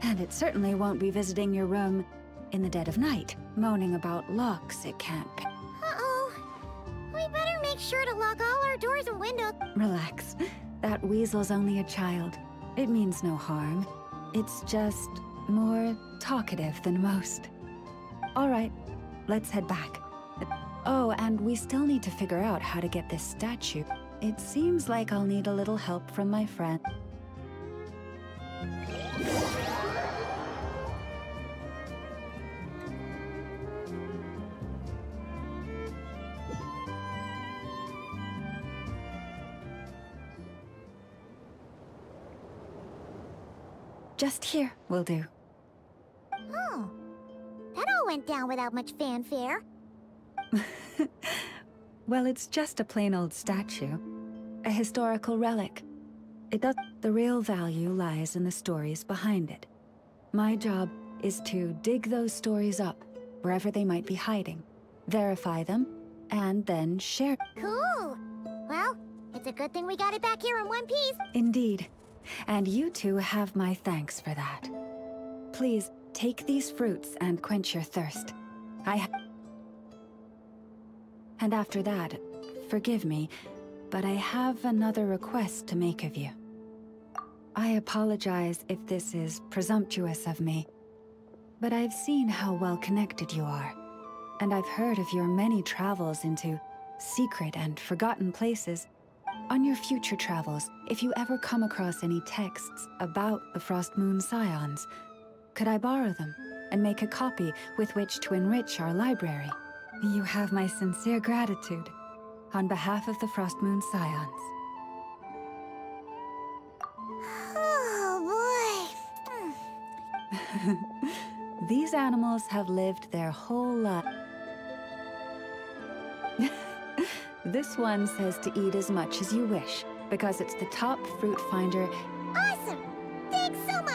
And it certainly won't be visiting your room in the dead of night, moaning about locks it can't pick. Uh-oh. We better make sure to lock all our doors and windows. Relax. That weasel's only a child. It means no harm. It's just more talkative than most. All right, let's head back. Oh, and we still need to figure out how to get this statue. It seems like I'll need a little help from my friend. Just here will do. Oh, that all went down without much fanfare. Well, it's just a plain old statue. A historical relic. The real value lies in the stories behind it. My job is to dig those stories up, wherever they might be hiding, verify them, and then share. Cool! Well, it's a good thing we got it back here in one piece. Indeed. And you two have my thanks for that. Please, take these fruits and quench your thirst. And after that, forgive me, but I have another request to make of you. I apologize if this is presumptuous of me, But I've seen how well connected you are, and I've heard of your many travels into secret and forgotten places. On your future travels, if you ever come across any texts about the Frost Moon Scions, could I borrow them and make a copy with which to enrich our library? You have my sincere gratitude on behalf of the Frost Moon Scions. Oh boy. These animals have lived their whole life. This one says to eat as much as you wish, because it's the top fruit finder. Awesome! Thanks so much!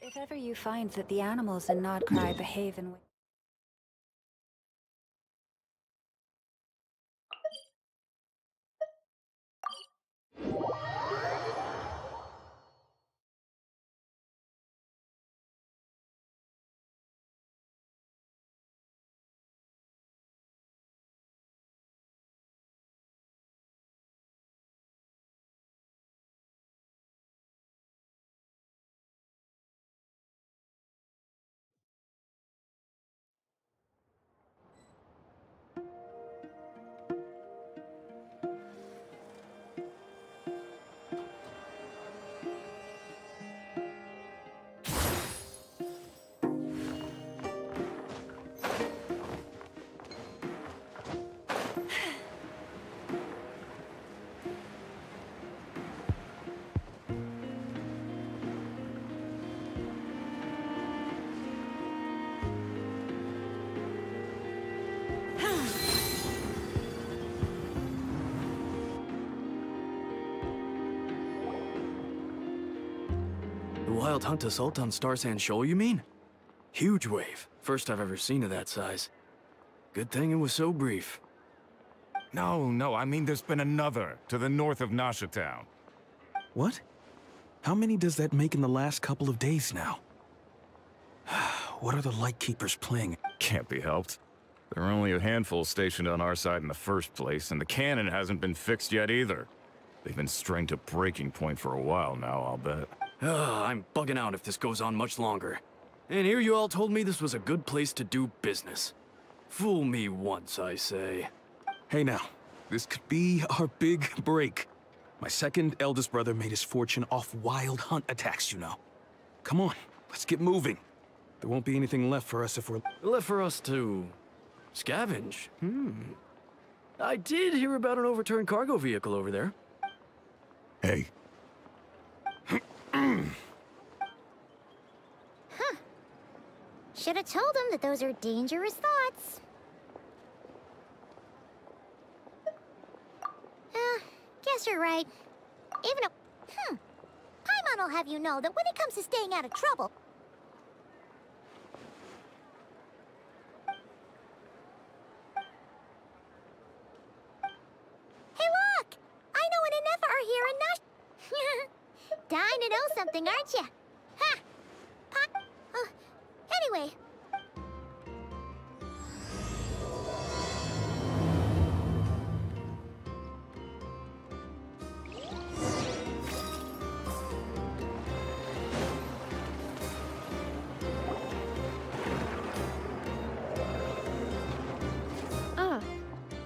If ever you find that the animals in KRAI behave in ways... The wild hunt assault on Star Sand Shoal, you mean? Huge wave. First I've ever seen of that size. Good thing it was so brief. No, I mean there's been another to the north of Nasha Town. What? How many does that make in the last couple of days now? What are the Lightkeepers playing? Can't be helped. There are only a handful stationed on our side in the first place, and the cannon hasn't been fixed yet either. They've been strained to breaking point for a while now, I'll bet. I'm bugging out if this goes on much longer. And here you all told me this was a good place to do business. Fool me once, I say. Hey now, this could be our big break. My second eldest brother made his fortune off wild hunt attacks, you know. Come on, let's get moving. There won't be anything left for us if we're... Left for us to... scavenge? I did hear about an overturned cargo vehicle over there. Hey. Huh. Should have told him that those are dangerous thoughts. Guess you're right. Even a... Paimon will have you know that when it comes to staying out of trouble... Hey look! I know an Inefa are here in Nash... Dying to know something, aren't you? Ha! Anyway...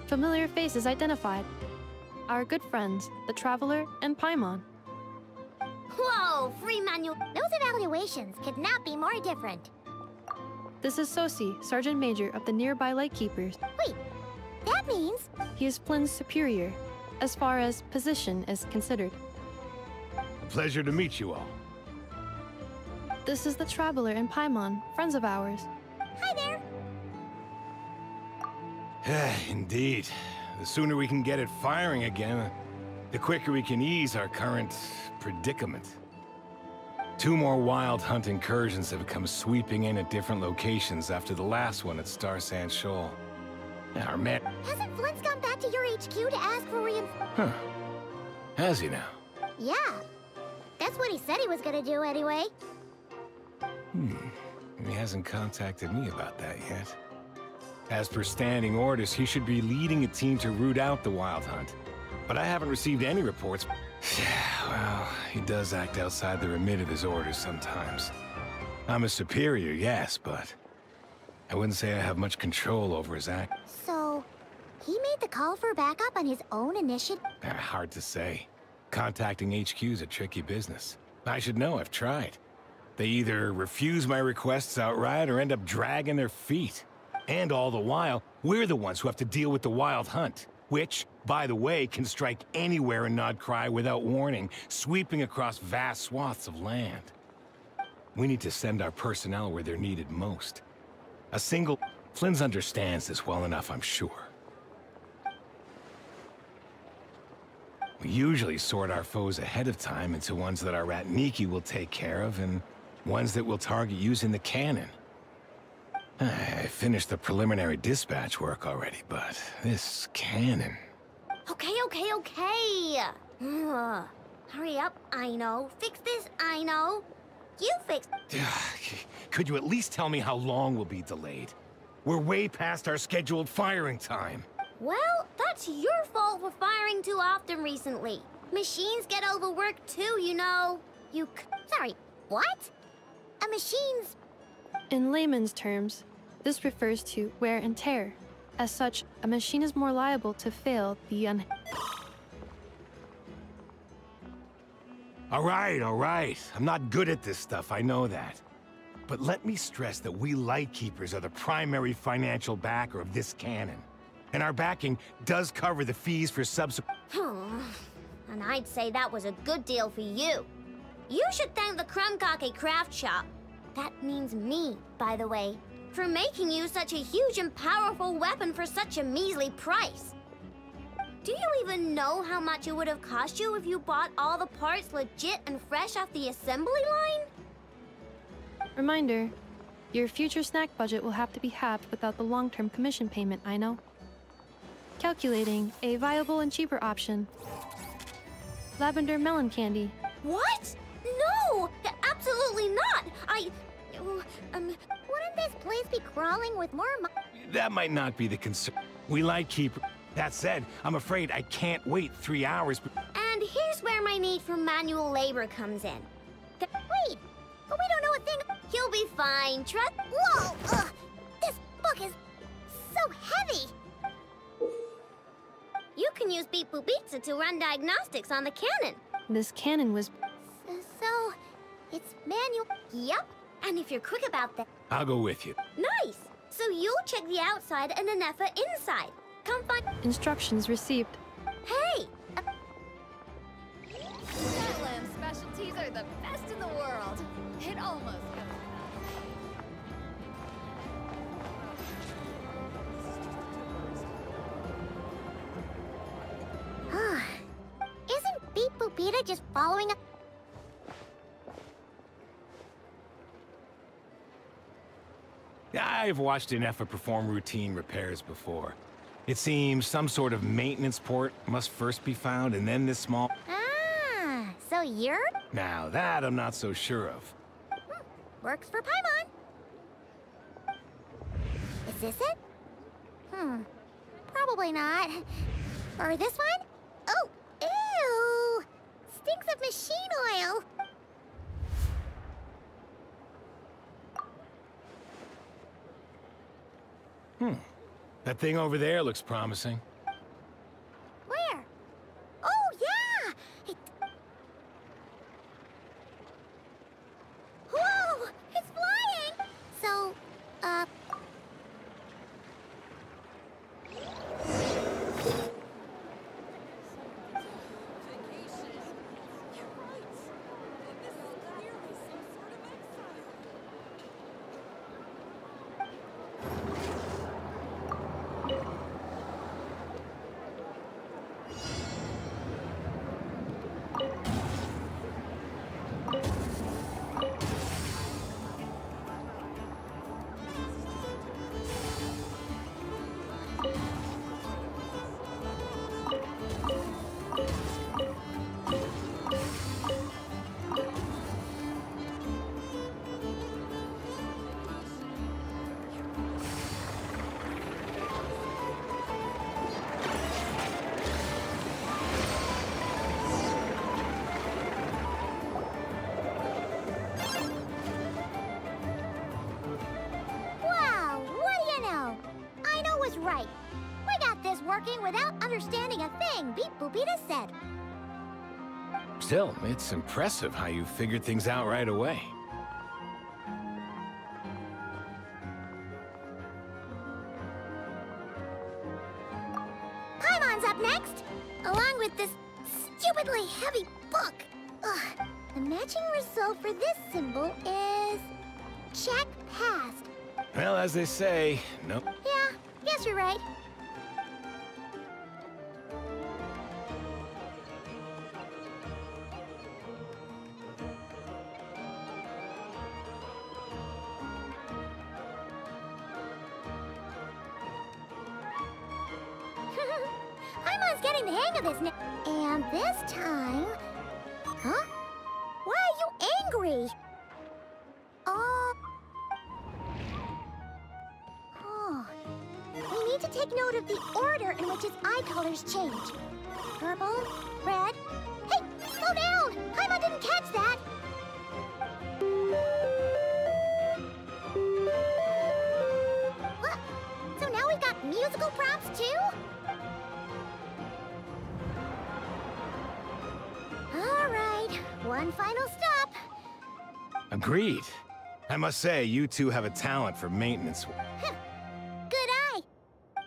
Familiar faces identified. Our good friends, the Traveler and Paimon. Whoa, free manual. Those evaluations could not be more different. This is Sosi, Sergeant Major of the nearby Lightkeepers. Wait, that means... He is Flynn's superior, as far as position is considered. Pleasure to meet you all. This is the Traveler and Paimon, friends of ours. Hi there. Indeed. The sooner we can get it firing again, the quicker we can ease our current predicament. 2 more wild hunt incursions have come sweeping in at different locations after the last one at Star Sand Shoal. Our man... Hasn't Flint's gone back to your HQ to ask for Huh. Has he now? Yeah. That's what he said he was gonna do anyway. He hasn't contacted me about that yet. As per standing orders, he should be leading a team to root out the wild hunt. But I haven't received any reports. Well, he does act outside the remit of his orders sometimes. I'm a superior, yes, but I wouldn't say I have much control over his act. So, he made the call for backup on his own initiative? Hard to say. Contacting HQ's a tricky business. I should know, I've tried. They either refuse my requests outright or end up dragging their feet. And all the while, we're the ones who have to deal with the wild hunt, which, by the way, can strike anywhere in KRAI without warning, sweeping across vast swaths of land. We need to send our personnel where they're needed most. A single... Flynn's understands this well enough, I'm sure. We usually sort our foes ahead of time into ones that our rat Nikki will take care of, and ones that we'll target using the cannon. I finished the preliminary dispatch work already, but this cannon... Okay. Hurry up, I know. Fix this, I know. You fix... Could you at least tell me how long we'll be delayed? We're way past our scheduled firing time. Well, that's your fault for firing too often recently. Machines get overworked too, you know. Sorry, what? A machine's... In layman's terms, this refers to wear and tear. As such, a machine is more liable to fail the All right. I'm not good at this stuff, I know that. But let me stress that we Lightkeepers are the primary financial backer of this cannon. And our backing does cover the fees for subsequent... And I'd say that was a good deal for you. You should thank the Krumkake craft shop. That means me, by the way, for making you such a huge and powerful weapon for such a measly price. Do you even know how much it would have cost you if you bought all the parts legit and fresh off the assembly line? Reminder, your future snack budget will have to be halved without the long-term commission payment, I know. Calculating a viable and cheaper option. Lavender melon candy. What? No! Absolutely not! Wouldn't this place be crawling with more That might not be the concern. We Lightkeeper... That said, I'm afraid I can't wait 3 hours... And here's where my need for manual labor comes in. Wait! But we don't know a thing... You'll be fine, trust... Whoa! This book is so heavy! You can use Beep Boop Pizza to run diagnostics on the cannon. This cannon was... So, it's manual... Yep. And if you're quick about that... I'll go with you. Nice! So you'll check the outside and Anefa inside. Come find... Instructions received. Hey! Lamb specialties are the best in the world. It almost goes. Isn't Beep Boopita just following up? I've watched Anefa perform routine repairs before. It seems some sort of maintenance port must first be found, and then this small... Ah, so you're... Now that I'm not so sure of. Works for Paimon. Is this it? Probably not. Or this one? Oh, ew! Stinks of machine oil. That thing over there looks promising. Where? Oh, yeah! Whoa! It's flying! So, right. We got this working without understanding a thing Beep Boopita said. Still, it's impressive how you figured things out right away. Paimon's up next, along with this stupidly heavy book. Ugh. The matching result for this symbol is... check passed. Well, as they say, nope. Yeah, guess you're right. Paimon's getting the hang of this now. And this time... Huh? Why are you angry? Oh. We need to take note of the order in which his eye colors change. Purple, red... Hey, slow down! Paimon didn't catch that! What? So now we've got musical prompts too? Alright, one final stop. Agreed. I must say, you two have a talent for maintenance. Good eye.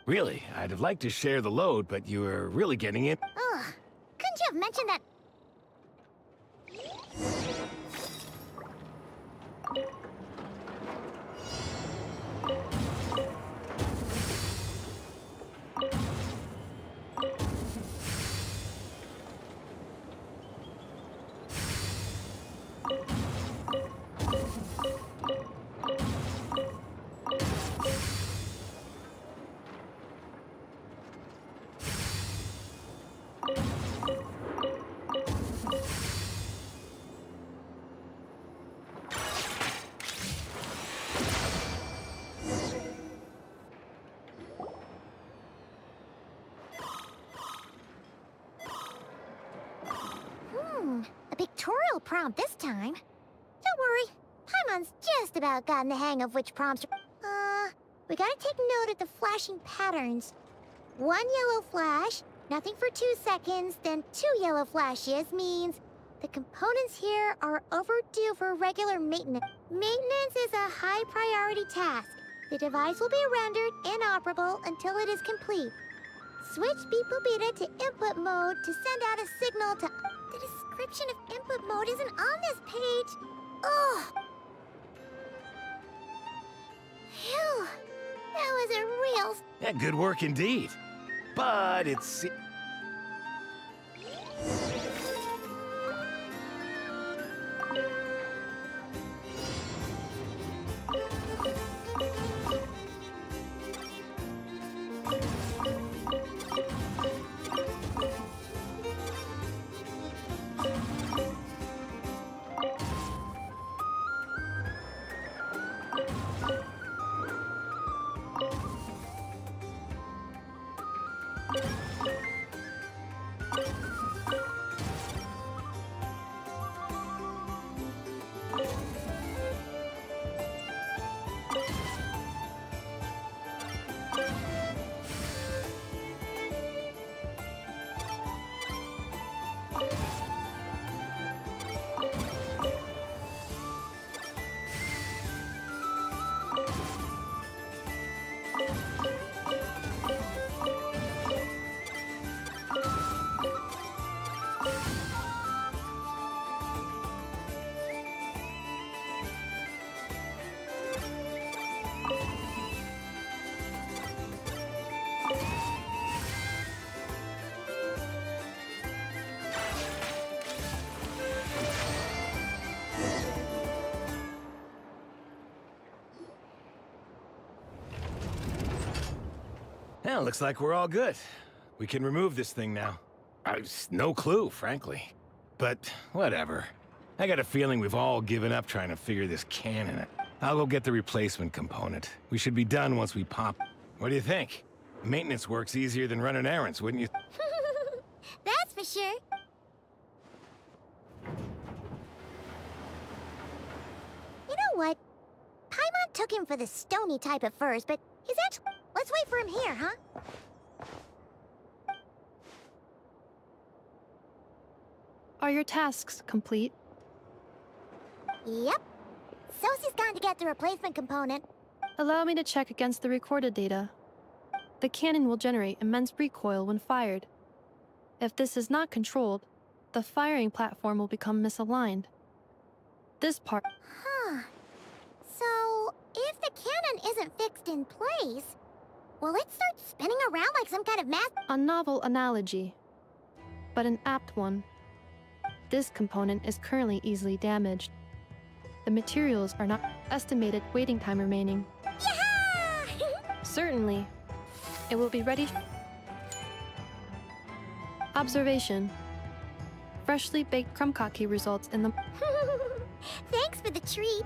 Really, I'd have liked to share the load, but you were really getting it. Ugh, couldn't you have mentioned that? A pictorial prompt this time. Don't worry, Paimon's just about gotten the hang of which prompts. We gotta take note of the flashing patterns. 1 yellow flash, nothing for 2 seconds, then 2 yellow flashes means the components here are overdue for regular maintenance. Maintenance is a high priority task. The device will be rendered inoperable until it is complete. Switch Beep Boopita to input mode to send out a signal to... The description of input mode isn't on this page. Ugh. Phew. That was a real... Yeah, good work indeed. But it's... Well, looks like we're all good. We can remove this thing now. I've no clue, frankly. But whatever. I got a feeling we've all given up trying to figure this cannon out. I'll go get the replacement component. We should be done once we pop. What do you think? Maintenance work's easier than running errands, wouldn't you? That's for sure. You know what? Paimon took him for the stony type at first, but he's actually... Let's wait for him here, huh? Are your tasks complete? Yep. Sosie's gone to get the replacement component. Allow me to check against the recorded data. The cannon will generate immense recoil when fired. If this is not controlled, the firing platform will become misaligned. This part... Huh. So, if the cannon isn't fixed in place, will it start spinning around like some kind of mass... A novel analogy, but an apt one. This component is currently easily damaged. The materials are not... Estimated waiting time remaining. Yeah! Certainly. It will be ready... Observation. Freshly baked krumkake results in the... Thanks for the treat.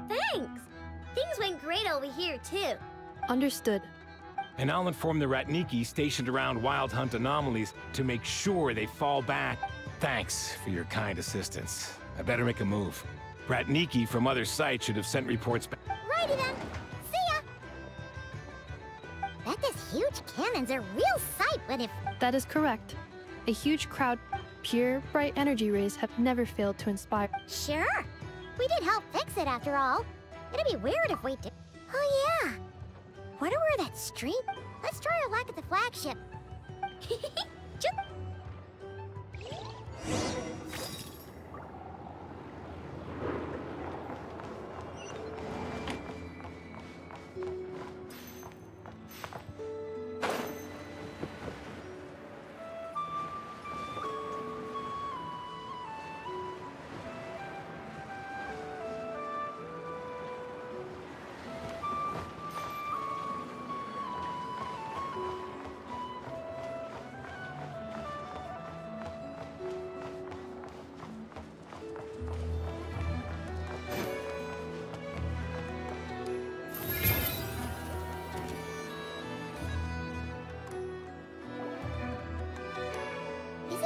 Thanks. Things went great over here, too. Understood. And I'll inform the Ratniki stationed around Wild Hunt anomalies to make sure they fall back. Thanks for your kind assistance. I better make a move. Ratniki from other sites should have sent reports back. Righty then. See ya! Bet this huge cannon's a real sight when it... That is correct. A huge crowd, pure, bright energy rays have never failed to inspire. Sure. We did help fix it after all. It'd be weird if we did. Oh yeah. Wonder where that stream... Let's try our luck at the flagship.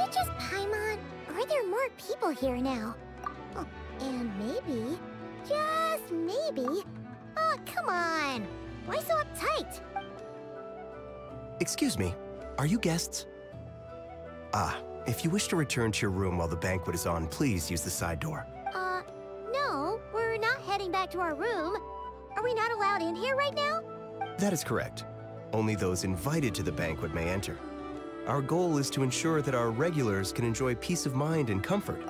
Just Paimon? Or are there more people here now? Oh, and maybe, just maybe... Oh, come on! Why so uptight? Excuse me, are you guests? If you wish to return to your room while the banquet is on, please use the side door. No, we're not heading back to our room. Are we not allowed in here right now? That is correct. Only those invited to the banquet may enter. Our goal is to ensure that our regulars can enjoy peace of mind and comfort.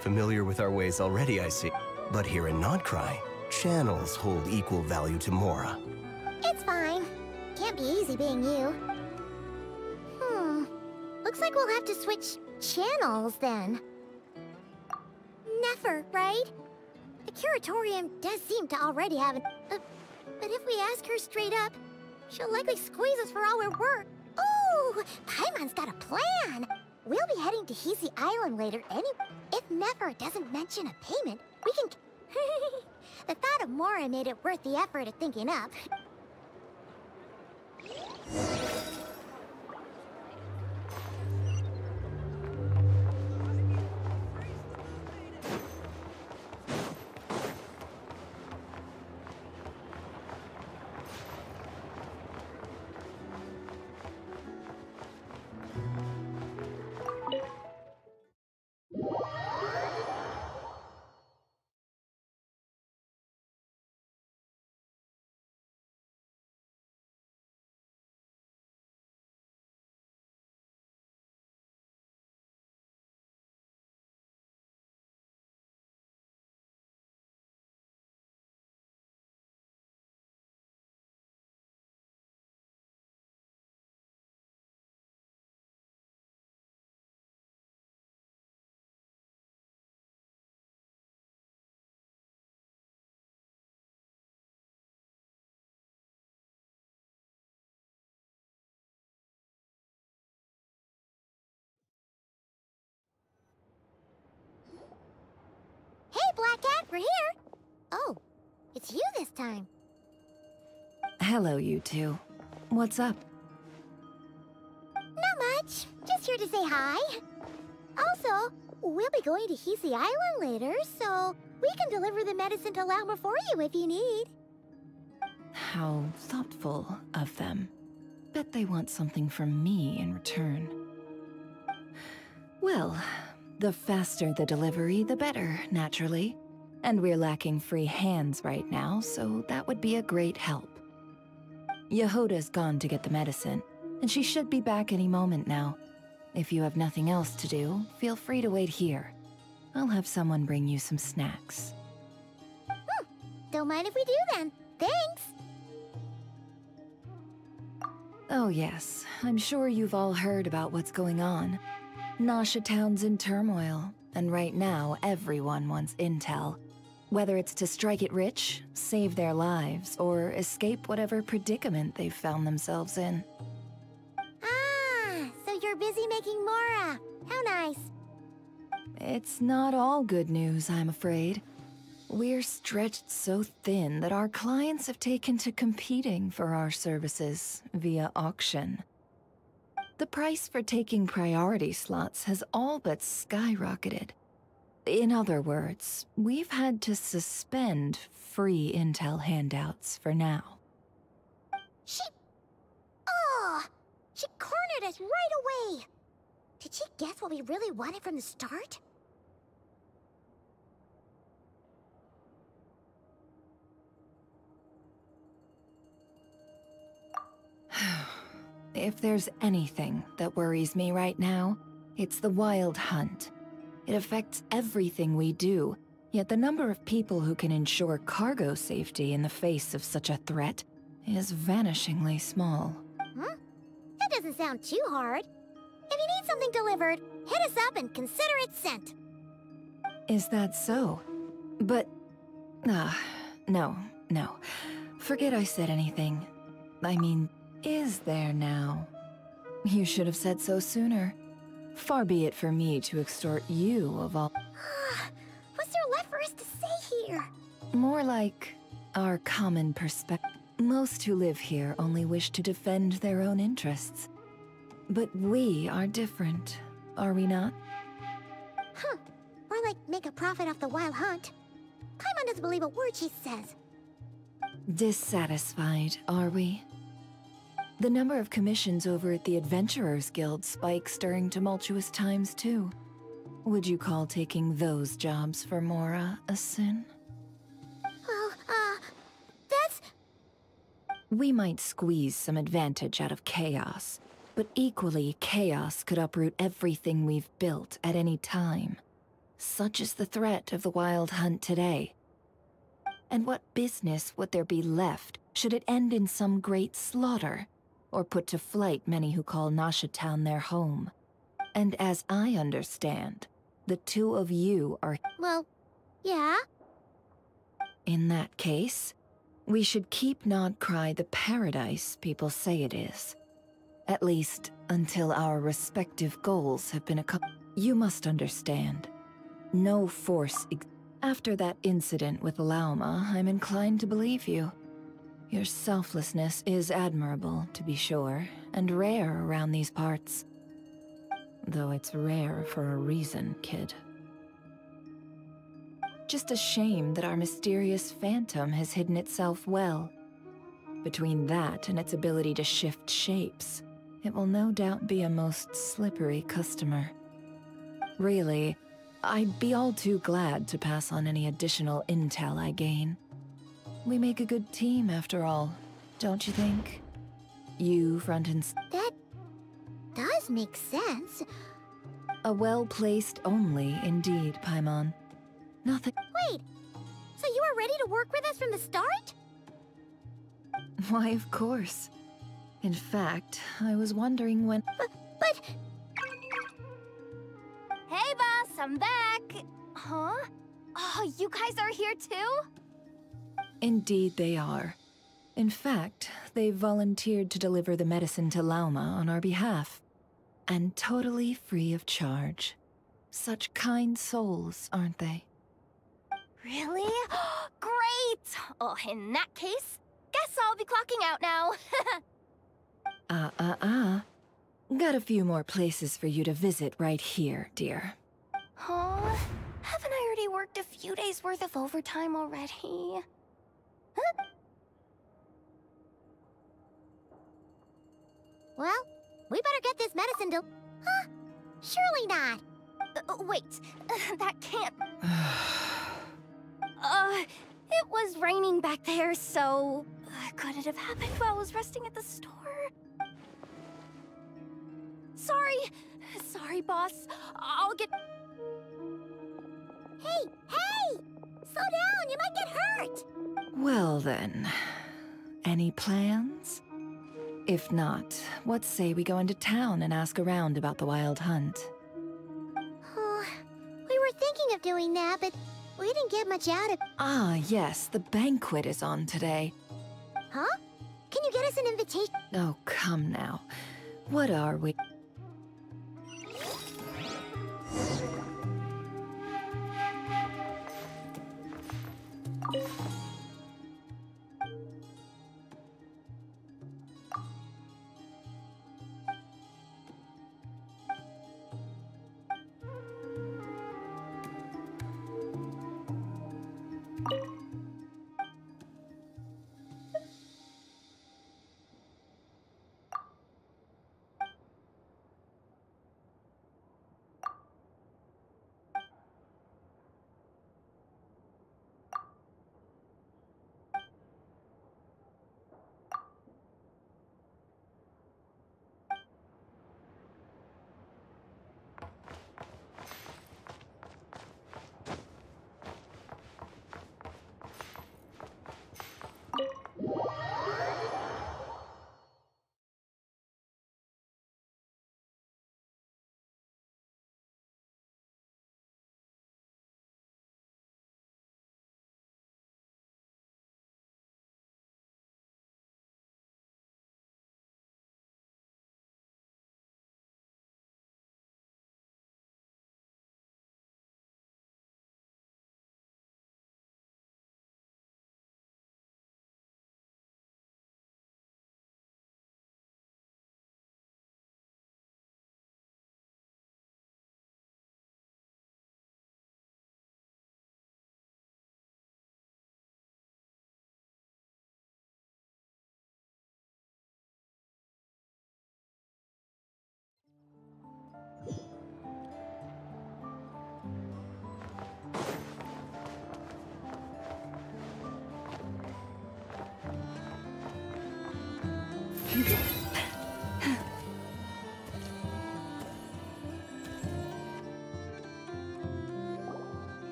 Familiar with our ways already, I see. But here in KRAI, channels hold equal value to Mora. It's fine. Can't be easy being you. Looks like we'll have to switch channels then. Never, right? The Curatorium does seem to already have an... but if we ask her straight up, she'll likely squeeze us for all we're worth. Ooh, Paimon's got a plan. We'll be heading to Hisi Island later anyway. If Nefer doesn't mention a payment, we can... The thought of Mora made it worth the effort of thinking up. Hey, Black Cat, we're here! Oh, it's you this time. Hello, you two. What's up? Not much. Just here to say hi. Also, we'll be going to Hisi Island later, so we can deliver the medicine to Lauma for you if you need. How thoughtful of them. Bet they want something from me in return. Well, the faster the delivery, the better, naturally. And we're lacking free hands right now, so that would be a great help. Yehoda's gone to get the medicine, and she should be back any moment now. If you have nothing else to do, feel free to wait here. I'll have someone bring you some snacks. Don't mind if we do then. Thanks! Oh yes, I'm sure you've all heard about what's going on. Nasha Town's in turmoil, and right now everyone wants intel. Whether it's to strike it rich, save their lives, or escape whatever predicament they've found themselves in. Ah, so you're busy making Mora. How nice. It's not all good news, I'm afraid. We're stretched so thin that our clients have taken to competing for our services via auction. The price for taking priority slots has all but skyrocketed. In other words, we've had to suspend free intel handouts for now. She cornered us right away. Did she guess what we really wanted from the start? If there's anything that worries me right now, it's the Wild Hunt. It affects everything we do, yet the number of people who can ensure cargo safety in the face of such a threat is vanishingly small. Huh? That doesn't sound too hard. If you need something delivered, hit us up and consider it sent. Is that so? But... no. Forget I said anything. I mean, is there now? You should have said so sooner. Far be it for me to extort you of all... What's there left for us to say here? More like our common perspective. Most who live here only wish to defend their own interests. But we are different, are we not? Huh. Or like make a profit off the Wild Hunt. Paimon doesn't believe a word she says. Dissatisfied, are we? The number of commissions over at the Adventurers Guild spikes during tumultuous times, too. Would you call taking those jobs for Mora a sin? Well, that's... We might squeeze some advantage out of chaos, but equally, chaos could uproot everything we've built at any time. Such is the threat of the Wild Hunt today. And what business would there be left should it end in some great slaughter, or put to flight many who call Nasha Town their home? And as I understand, the two of you are... Well, yeah? In that case, we should keep Nod KRAI the paradise people say it is. At least, until our respective goals have been accomplished. You must understand. No force... After that incident with Lauma, I'm inclined to believe you. Your selflessness is admirable, to be sure, and rare around these parts. Though it's rare for a reason, kid. Just a shame that our mysterious phantom has hidden itself well. Between that and its ability to shift shapes, it will no doubt be a most slippery customer. Really, I'd be all too glad to pass on any additional intel I gain. We make a good team, after all, don't you think? You front and... That does make sense. A well-placed only, indeed, Paimon. Nothing... Wait! So you were ready to work with us from the start? Why, of course. In fact, I was wondering when... But... Hey, boss, I'm back! Huh? Oh, you guys are here too? Indeed they are. In fact, they've volunteered to deliver the medicine to Lauma on our behalf. And totally free of charge. Such kind souls, aren't they? Really? Great! Oh, in that case, guess I'll be clocking out now. Got a few more places for you to visit right here, dear. Huh? Haven't I already worked a few days worth of overtime already? Huh? Well, we better get this medicine to... Huh? Surely not. Wait, that can't... it was raining back there, so... could it have happened while I was resting at the store? Sorry, boss. I'll get... Hey! Slow down, you might get hurt! Well then, any plans? If not, what say we go into town and ask around about the Wild Hunt? We were thinking of doing that, but We didn't get much out of... Ah, yes, the banquet is on today. Huh? Can you get us an invitation? Oh, come now. What are we?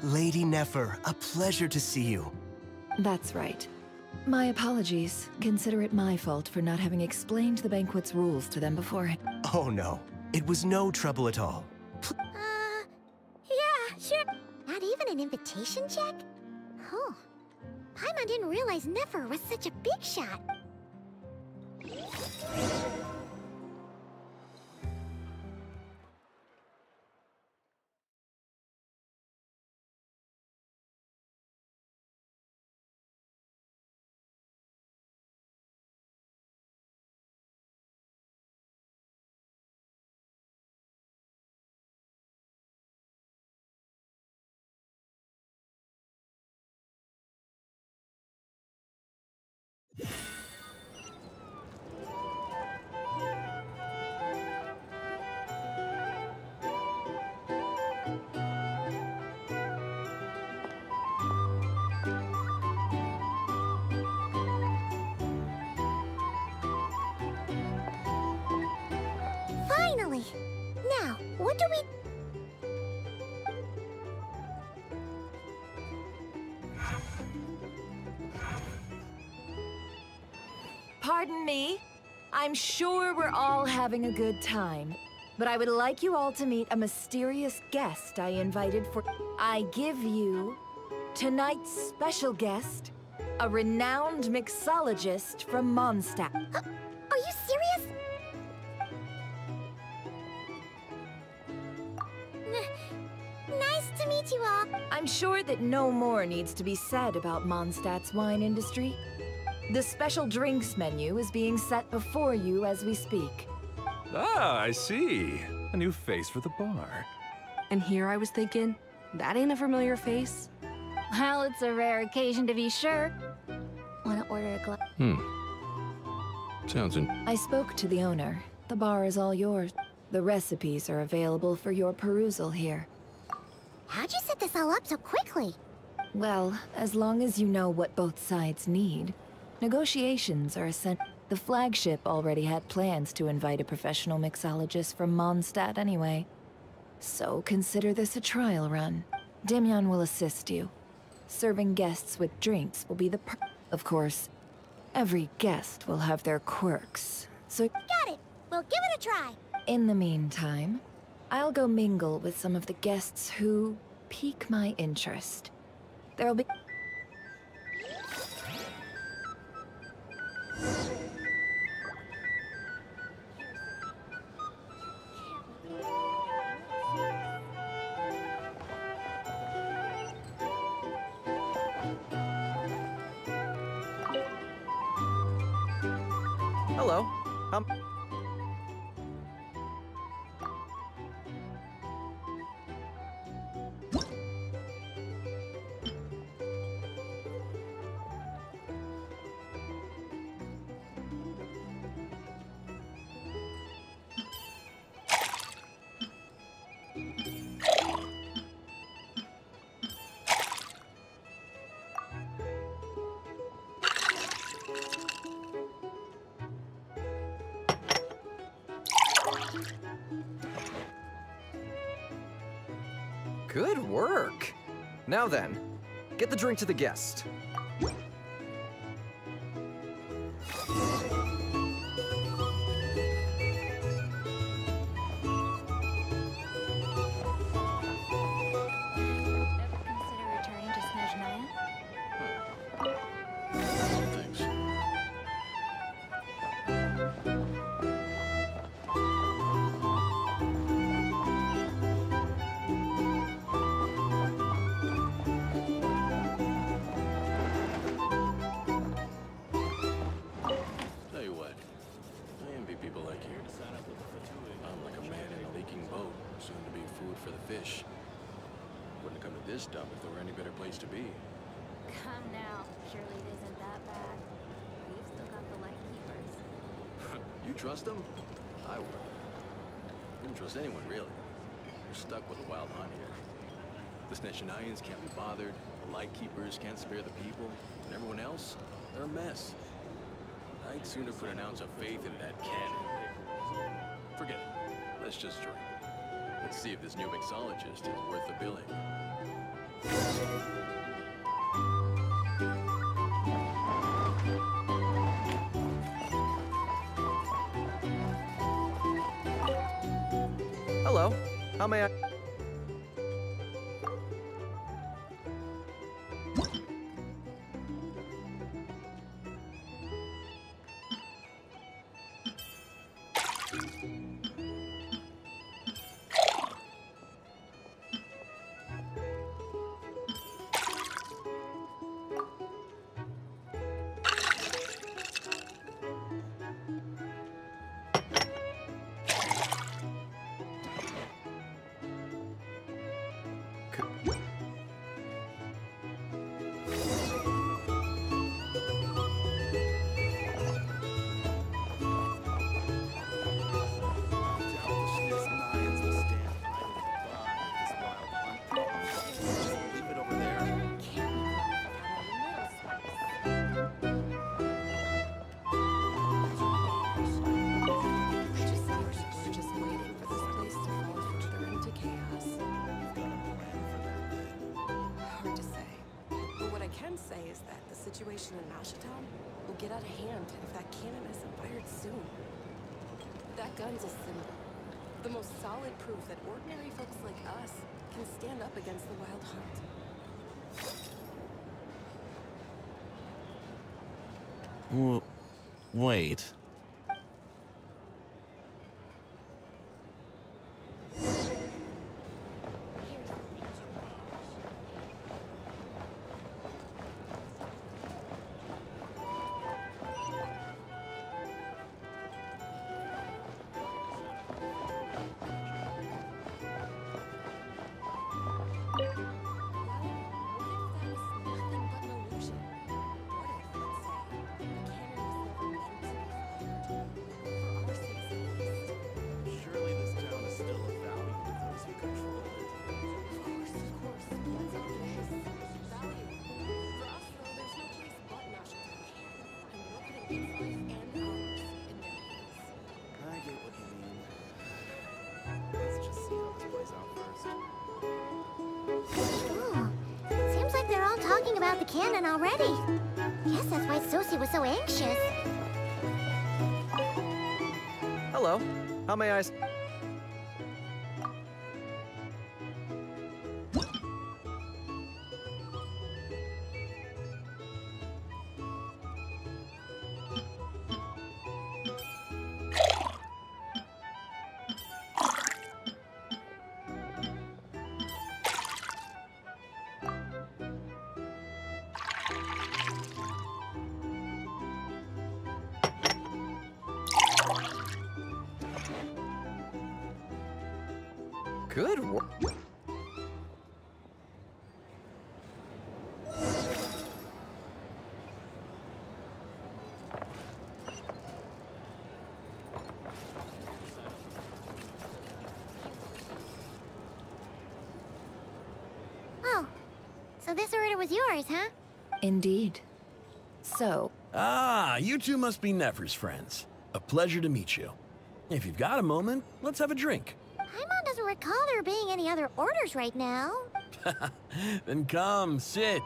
Lady Nefer, a pleasure to see you. That's right. My apologies. Consider it my fault for not having explained the banquet's rules to them beforehand. Oh no, it was no trouble at all. Yeah, sure. Not even an invitation check? Oh. Paimon didn't realize Nefer was such a big shot. Finally! Now, what do we... Pardon me. I'm sure we're all having a good time, but I would like you all to meet a mysterious guest I invited for... I give you tonight's special guest, a renowned mixologist from Mondstadt. Are you serious? Nice to meet you all. I'm sure that no more needs to be said about Mondstadt's wine industry. The special drinks menu is being set before you as we speak. Ah, I see. A new face for the bar. And here I was thinking, that ain't a familiar face. Well, it's a rare occasion to be sure. Wanna order a glass? Sounds I spoke to the owner. The bar is all yours. The recipes are available for your perusal here. How'd you set this all up so quickly? Well, as long as you know what both sides need. Negotiations are essential. The flagship already had plans to invite a professional mixologist from Mondstadt anyway. So consider this a trial run. Demyon will assist you. Serving guests with drinks will be the Of course, every guest will have their quirks, so... Got it! We'll give it a try! In the meantime, I'll go mingle with some of the guests who pique my interest. There'll be... Hello. Good work. Now then, get the drink to the guest. You trust them? I would. Wouldn't trust anyone, really. You're stuck with a wild hunt here. The Snezhnayans can't be bothered, the Lightkeepers can't spare the people, and everyone else, they're a mess. I'd sooner put an ounce of faith in that cannon. Forget it. Let's just drink. Let's see if this new mixologist is worth the billing. Hello. How may I... The situation in Mashatown will get out of hand if that cannon isn't fired soon. That gun's a symbol. The most solid proof that ordinary folks like us can stand up against the Wild Hunt. Wait. About the cannon already. Guess that's why Sosie was so anxious. Hello. How may I... Good work. Oh, so this order was yours, huh? Indeed. So... Ah, you two must be Nefer's friends. A pleasure to meet you. If you've got a moment, let's have a drink. Paimon doesn't recall there being any other orders right now. Then come, sit.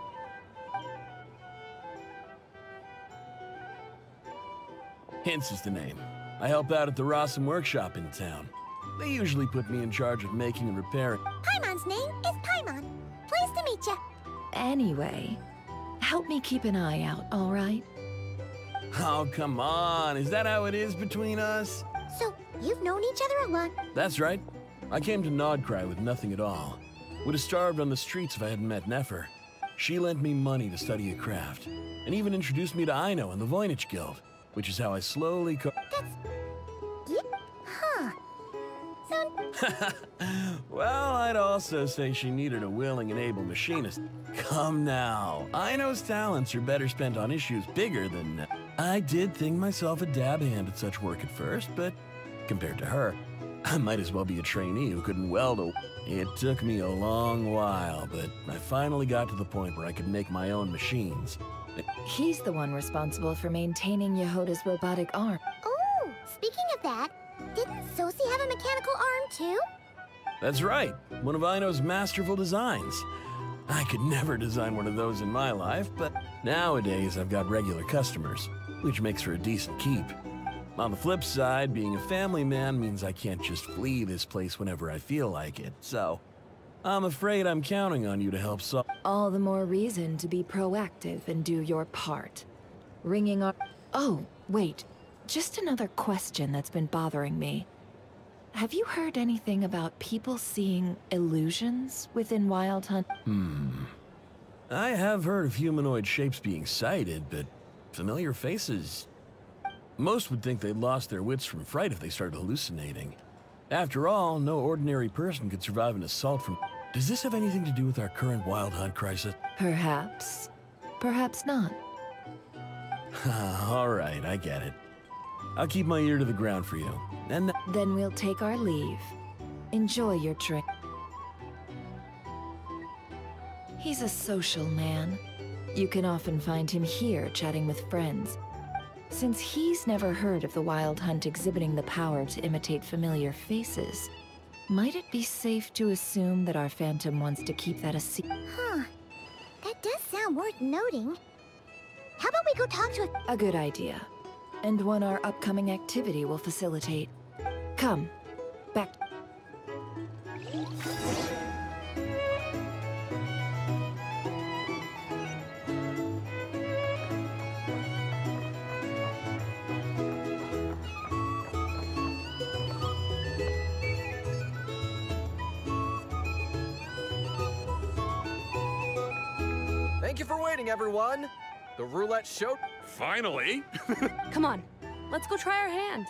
Hints is the name. I help out at the Rossum workshop in town. They usually put me in charge of making and repairing. Paimon's name is Paimon. Pleased to meet you. Anyway, help me keep an eye out, all right? Oh, come on. Is that how it is between us? So, you've known each other a lot. That's right. I came to KRAI with nothing at all. Would have starved on the streets if I hadn't met Nefer. She lent me money to study a craft, and even introduced me to Aino and the Voynich Guild, which is how I slowly Huh. So... Well, I'd also say she needed a willing and able machinist. Come now. Aino's talents are better spent on issues bigger than... I did think myself a dab hand at such work at first, but compared to her, I might as well be a trainee who couldn't weld a... It took me a long while, but I finally got to the point where I could make my own machines. He's the one responsible for maintaining Yehoda's robotic arm. Oh, speaking of that, didn't Sosi have a mechanical arm too? That's right, one of Aino's masterful designs. I could never design one of those in my life, but nowadays I've got regular customers, which makes for a decent keep. On the flip side, being a family man means I can't just flee this place whenever I feel like it, so I'm afraid I'm counting on you to help solve. All the more reason to be proactive and do your part. Ringing our... Oh, wait. Just another question that's been bothering me. Have you heard anything about people seeing illusions within Wild Hunt? I have heard of humanoid shapes being sighted, but familiar faces... Most would think they'd lost their wits from fright if they started hallucinating. After all, no ordinary person could survive an assault from... Does this have anything to do with our current Wild Hunt crisis? Perhaps. Perhaps not. All right, I get it. I'll keep my ear to the ground for you. And then we'll take our leave. Enjoy your drink. He's a social man. You can often find him here chatting with friends. Since he's never heard of the Wild Hunt exhibiting the power to imitate familiar faces, might it be safe to assume that our Phantom wants to keep that a secret? Huh. That does sound worth noting. How about we go talk to a good idea. And one our upcoming activity will facilitate. Come, back. Thank you for waiting, everyone. The roulette show... Finally! Come on, let's go try our hand.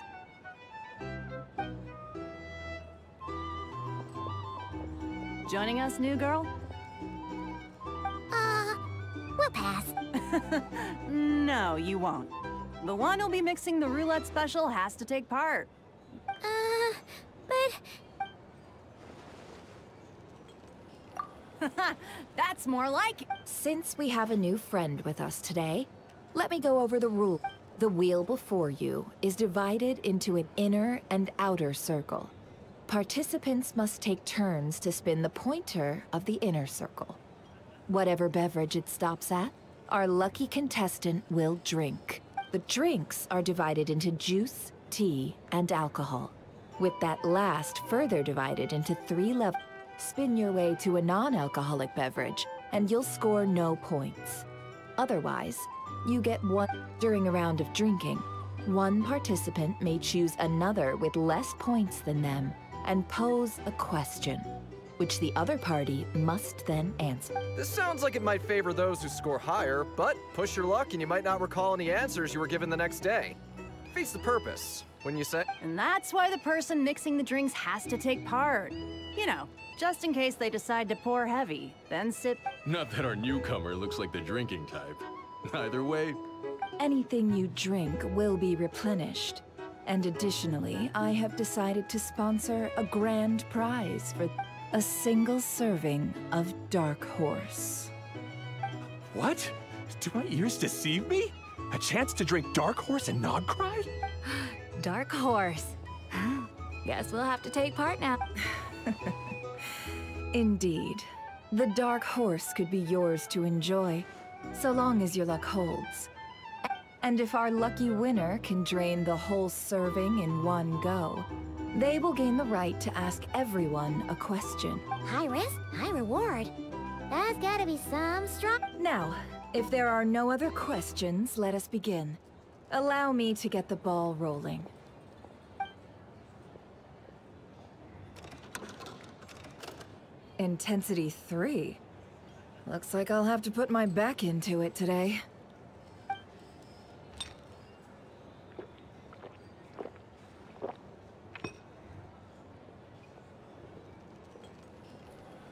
Joining us, new girl? We'll pass. No, you won't. The one who'll be mixing the roulette special has to take part. But... That's more like it. Since we have a new friend with us today, let me go over the rule. The wheel before you is divided into an inner and outer circle. Participants must take turns to spin the pointer of the inner circle. Whatever beverage it stops at, our lucky contestant will drink. The drinks are divided into juice, tea, and alcohol, with that last further divided into 3 levels. Spin your way to a non-alcoholic beverage, and you'll score no points. Otherwise, you get 1. During a round of drinking, one participant may choose another with less points than them and pose a question, which the other party must then answer. This sounds like it might favor those who score higher, but push your luck and you might not recall any answers you were given the next day. Defeats the purpose. when you say... And that's why the person mixing the drinks has to take part. You know, just in case they decide to pour heavy, then sip... Not that our newcomer looks like the drinking type. Either way... Anything you drink will be replenished. And additionally, I have decided to sponsor a grand prize for a single serving of Dark Horse. What? Do my ears deceive me? A chance to drink Dark Horse and not cry? Dark Horse. Guess we'll have to take part now. Indeed. The Dark Horse could be yours to enjoy, so long as your luck holds. And if our lucky winner can drain the whole serving in one go, they will gain the right to ask everyone a question. High risk, high reward. That's gotta be some strong... Now, if there are no other questions, let us begin. Allow me to get the ball rolling. Intensity 3. Looks like I'll have to put my back into it today.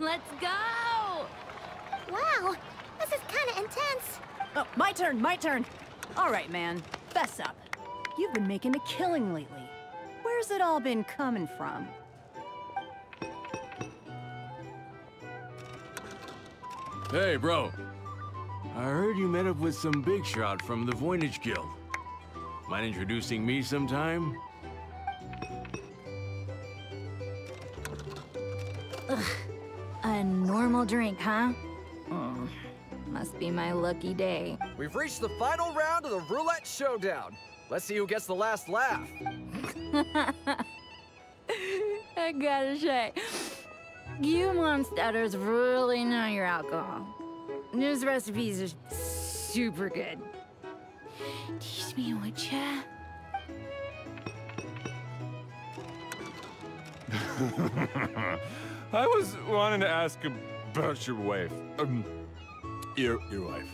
Let's go! Wow, this is kinda intense. Oh, my turn. All right, man, fess up. You've been making a killing lately. Where's it all been coming from? Hey, bro. I heard you met up with some big shot from the Voynich Guild. Mind introducing me sometime? Ugh. A normal drink, huh? Must be my lucky day. We've reached the final round of the Roulette Showdown. Let's see who gets the last laugh. I gotta say, you monsters really know your alcohol. This recipes are super good. Teach me, would ya? I was wanting to ask about your wife. Your wife.